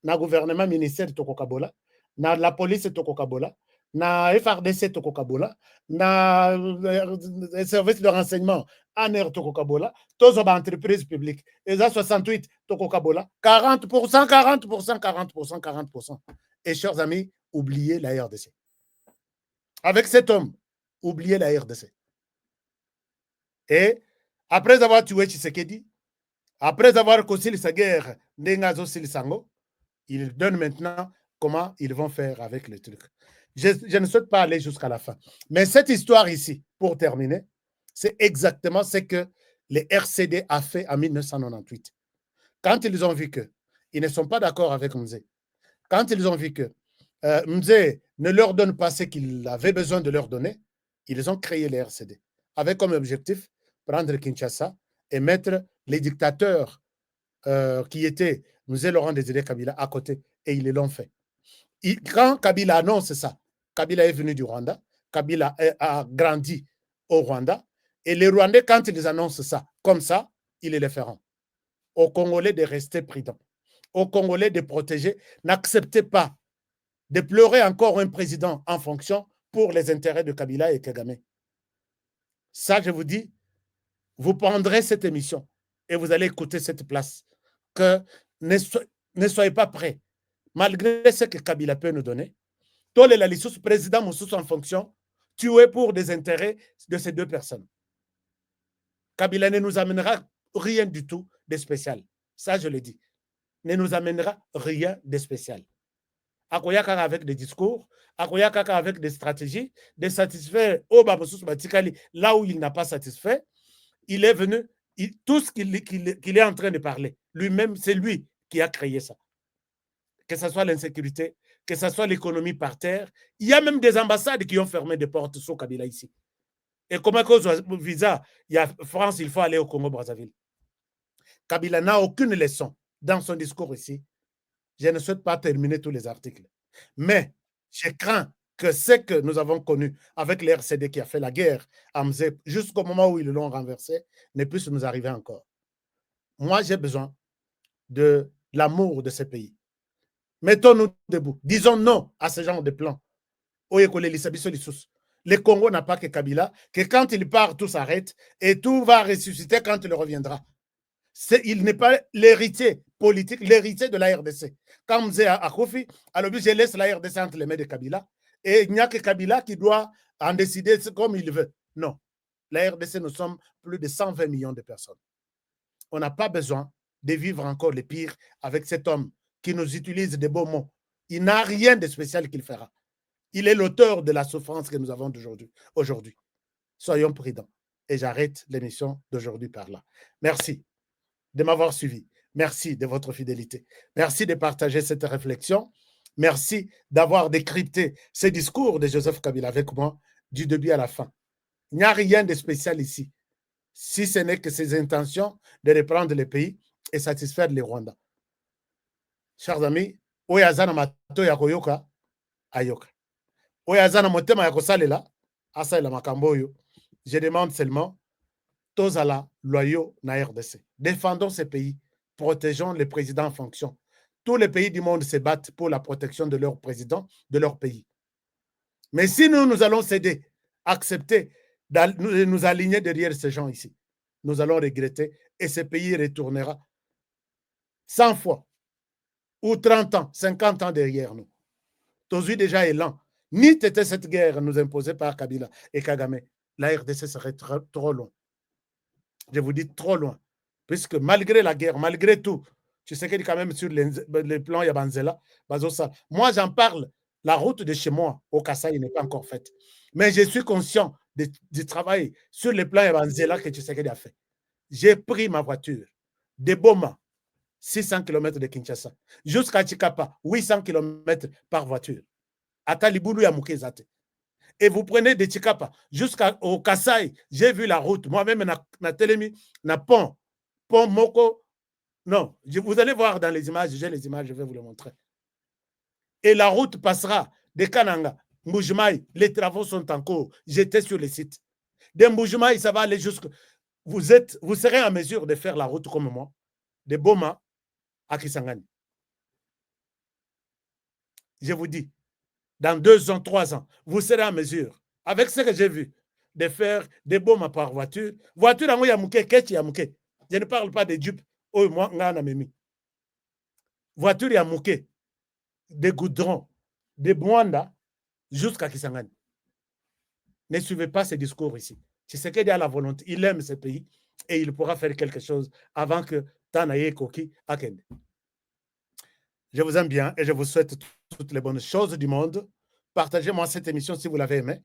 Dans le gouvernement ministère de Tokokabola, dans la police de Tokokabola, dans le FRDC de Tokokabola, dans le service de renseignement en air Tokokabola, tous les entreprises publiques. Et ça, 68 Tokokabola, 40%. Et chers amis, oubliez la RDC. Avec cet homme, oubliez la RDC. Et après avoir tué Tshisekedi, après avoir conçu sa guerre, ils donnent maintenant comment ils vont faire avec le truc. Je ne souhaite pas aller jusqu'à la fin. Mais cette histoire ici, pour terminer, c'est exactement ce que les RCD a fait en 1998. Quand ils ont vu qu'ils ne sont pas d'accord avec Mzee, quand ils ont vu que Mzee ne leur donne pas ce qu'il avait besoin de leur donner, ils ont créé les RCD, avec comme objectif prendre Kinshasa et mettre les dictateurs qui étaient Mzee Laurent Désiré Kabila à côté, et ils l'ont fait. Quand Kabila annonce ça, Kabila est venu du Rwanda, Kabila a grandi au Rwanda, et les Rwandais, quand ils annoncent ça, comme ça, ils le feront. Aux Congolais de rester prudents, aux Congolais de protéger, n'acceptez pas de pleurer encore un président en fonction pour les intérêts de Kabila et Kagame. Ça, je vous dis, vous prendrez cette émission et vous allez écouter cette place. Que ne soyez pas prêts. Malgré ce que Kabila peut nous donner, Tole la Lissous, président Moussous en fonction, tué pour des intérêts de ces deux personnes. Kabila ne nous amènera rien du tout de spécial. Ça, je le dis. Ne nous amènera rien de spécial. Akoyaka avec des discours, Akoyaka avec des stratégies, de satisfaire Oba Moussous Batikali là où il n'a pas satisfait. Il est venu, tout ce qu'il est en train de parler, lui-même, c'est lui qui a créé ça. Que ce soit l'insécurité, que ce soit l'économie par terre. Il y a même des ambassades qui ont fermé des portes sur Kabila ici. Et comment cause visa, il y a France, il faut aller au Congo-Brazzaville. Kabila n'a aucune leçon dans son discours ici. Je ne souhaite pas terminer tous les articles. Mais je crains que ce que nous avons connu avec l'RCD qui a fait la guerre à Mzee jusqu'au moment où ils l'ont renversé ne puisse nous arriver encore. Moi, j'ai besoin de l'amour de ce pays. Mettons-nous debout. Disons non à ce genre de plan. Le Congo n'a pas que Kabila, que quand il part, tout s'arrête et tout va ressusciter quand il reviendra. Il n'est pas l'héritier politique, l'héritier de la RDC. Quand Mzee a Kofi, alors je laisse la RDC entre les mains de Kabila et il n'y a que Kabila qui doit en décider comme il veut. Non. La RDC, nous sommes plus de 120 millions de personnes. On n'a pas besoin de vivre encore le pire avec cet homme qui nous utilise des beaux mots. Il n'a rien de spécial qu'il fera. Il est l'auteur de la souffrance que nous avons aujourd'hui. Soyons prudents. Et j'arrête l'émission d'aujourd'hui par là. Merci de m'avoir suivi. Merci de votre fidélité. Merci de partager cette réflexion. Merci d'avoir décrypté ce discours de Joseph Kabila avec moi du début à la fin. Il n'y a rien de spécial ici, si ce n'est que ses intentions de reprendre le pays et satisfaire les Rwandais. Chers amis, oyazana mato ya koyoka ayoka. Oyazana motema ya kosalela asalela makambo oyo. Je demande seulement tozala loyaux na RDC. Défendons ces pays, protégeons les présidents en fonction. Tous les pays du monde se battent pour la protection de leur président, de leur pays. Mais si nous allons céder, accepter de nous aligner derrière ces gens ici, nous allons regretter et ce pays retournera 100 fois ou 30 ans, 50 ans derrière nous. Tozu déjà est lent. Ni était cette guerre nous imposée par Kabila et Kagame, la RDC serait trop loin. Je vous dis trop loin. Puisque malgré la guerre, malgré tout, tu sais qu'il est quand même sur les plans Yabanzela, Bazosa. Moi, j'en parle. La route de chez moi au Kasaï n'est pas encore faite. Mais je suis conscient du travail sur les plans Yabanzela que tu sais qu'il a fait. J'ai pris ma voiture de Boma, 600 km de Kinshasa, jusqu'à Chikapa, 800 km par voiture. À Talibulu Yamukezate. Et vous prenez de Chikapa jusqu'au Kasaï. J'ai vu la route. Moi-même, na Telemi, na pont Moko. Non, vous allez voir dans les images. J'ai les images, je vais vous les montrer. Et la route passera de Kananga, Mbujimaï. Les travaux sont en cours. J'étais sur le site. De Mbujimaï, ça va aller jusqu'à... Vous serez en mesure de faire la route comme moi, de Boma à Kisangani. Je vous dis, dans 2 ans, 3 ans, vous serez en mesure, avec ce que j'ai vu, de faire des bombes par voiture. Voiture, je ne parle pas de Jeep. Voiture, des goudrons, des Bwanda, jusqu'à Kisangani. Ne suivez pas ces discours ici. Tshisekedi a la volonté, il aime ce pays et il pourra faire quelque chose avant que Tanaye Koki Akende. Je vous aime bien et je vous souhaite toutes les bonnes choses du monde. Partagez-moi cette émission si vous l'avez aimée.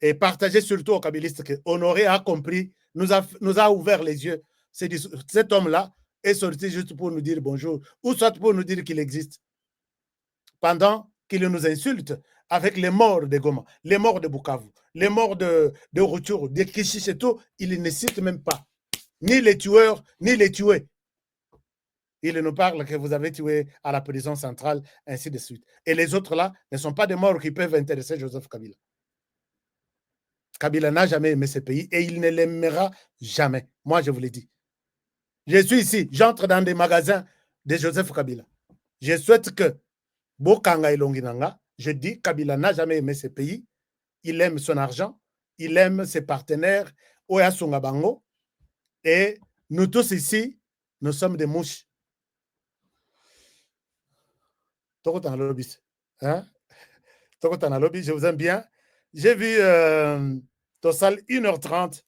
Et partagez surtout aux kabylistes que Honoré a compris, nous a ouvert les yeux. Cet homme-là est sorti juste pour nous dire bonjour, ou soit pour nous dire qu'il existe. Pendant qu'il nous insulte avec les morts de Goma, les morts de Bukavu, les morts de Rutshuru, de Kishiseto, il ne cite même pas ni les tueurs, ni les tués. Il nous parle que vous avez tué à la prison centrale, ainsi de suite. Et les autres là ne sont pas des morts qui peuvent intéresser Joseph Kabila. Kabila n'a jamais aimé ce pays et il ne l'aimera jamais. Moi, je vous l'ai dit. Je suis ici, j'entre dans des magasins de Joseph Kabila. Je souhaite que Bokanga et Longinanga, je dis, Kabila n'a jamais aimé ce pays. Il aime son argent, il aime ses partenaires, Oya Sungabango. Et nous tous ici, nous sommes des mouches. Tokotan lobby. Hein? Tokotan lobby, je vous aime bien. J'ai vu Tossal 1h30.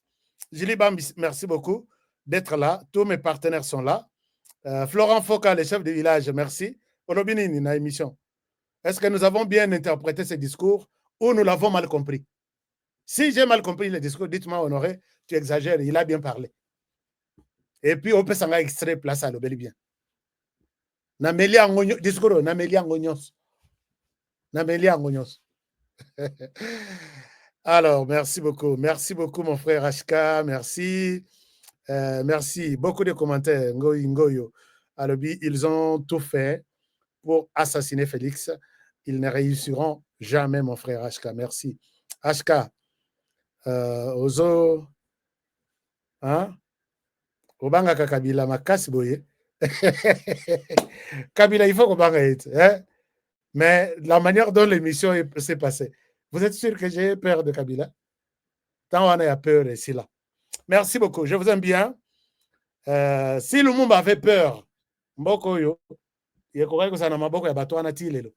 Jiliba, merci beaucoup d'être là. Tous mes partenaires sont là. Florent Foka, le chef de village, merci. Olobini, na émission. Est-ce que nous avons bien interprété ce discours ou nous l'avons mal compris? Si j'ai mal compris le discours, dites-moi, Honoré, tu exagères, il a bien parlé. Et puis, on peut s'en extrait place à l'obéli bien. Namelia Ngonyos, discours, Namelia Ngonyos. Namelia Ngonyos. Alors, merci beaucoup. Merci beaucoup, mon frère HK. Merci. Merci. Beaucoup de commentaires. Ngoyo. Alobi, ils ont tout fait pour assassiner Félix. Ils ne réussiront jamais, mon frère HK. Merci. HK. Ozo. Hein? Obanga Kabila makasi boye. Kabila, il faut qu'Obanga ait. Hein? Mais la manière dont l'émission s'est passée, vous êtes sûr que j'ai peur de Kabila? Tant on a peur ici, là. Merci beaucoup. Je vous aime bien. Si le monde avait peur, Mboko yo, il est correct que ça n'a pas beaucoup de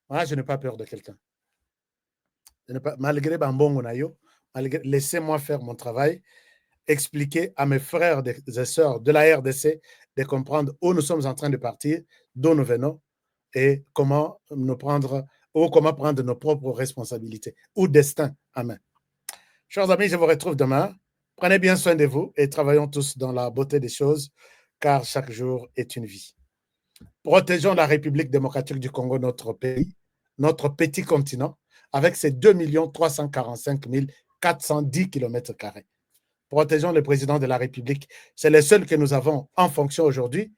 moi, je n'ai pas peur de quelqu'un. Malgré Bambongo Nayo, laissez-moi faire mon travail, expliquer à mes frères et sœurs de la RDC de comprendre où nous sommes en train de partir, d'où nous venons et comment nous prendre ou comment prendre nos propres responsabilités ou destin à main. Chers amis, je vous retrouve demain. Prenez bien soin de vous et travaillons tous dans la beauté des choses, car chaque jour est une vie. Protégeons la République démocratique du Congo, notre pays, notre petit continent, avec ses 2 345 410 km². Protégeons le président de la République. C'est le seul que nous avons en fonction aujourd'hui.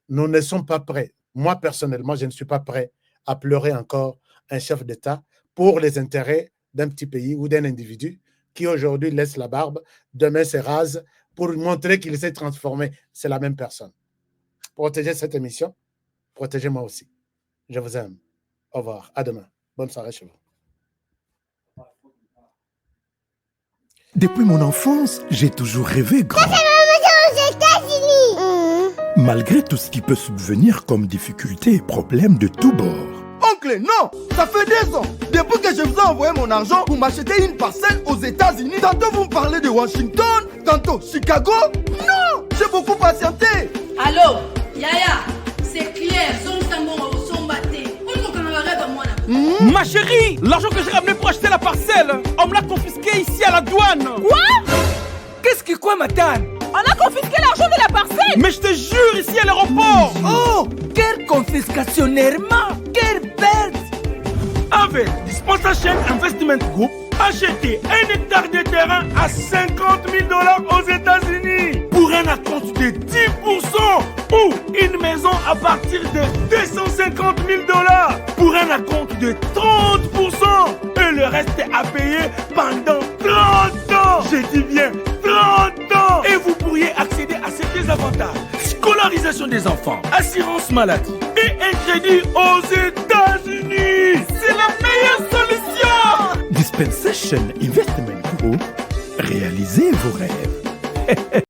Nous ne sommes pas prêts. Moi, personnellement, je ne suis pas prêt à pleurer encore un chef d'État pour les intérêts d'un petit pays ou d'un individu qui aujourd'hui laisse la barbe, demain se rase pour montrer qu'il s'est transformé. C'est la même personne. Protégez cette émission. Protégez-moi aussi. Je vous aime. Au revoir. À demain. Bonne soirée chez vous. Depuis mon enfance, j'ai toujours rêvé grand. Malgré tout ce qui peut subvenir comme difficultés et problèmes de tous bords. Oncle, non, ça fait 2 ans. Depuis que je vous ai envoyé mon argent, vous m'achetez une parcelle aux États-Unis. Tantôt vous me parlez de Washington, tantôt Chicago. Non, j'ai beaucoup patienté. Allô, Yaya, c'est clair, Ma chérie, l'argent que j'ai ramené pour acheter la parcelle, on me l'a confisqué ici à la douane. Quoi? Qu'est-ce que quoi, madame? On a confisqué l'argent de la parcelle. Mais je te jure, ici à l'aéroport. Oh, quelle confiscationnairement, quelle perte. Avec Sponsorship Investment Group, achetez 1 hectare de terrain à 50 000 $ aux États-Unis pour un acompte de 10% ou une maison à partir de 250 000 $ pour un acompte de 30% et le reste à payer pendant 30 ans. Je dis bien 30 ans. Et vous pourriez accéder à ces désavantages: scolarisation des enfants, assurance maladie et un crédit aux États-Unis. C'est la meilleure solution. Dispensation Investment Group, réalisez vos rêves.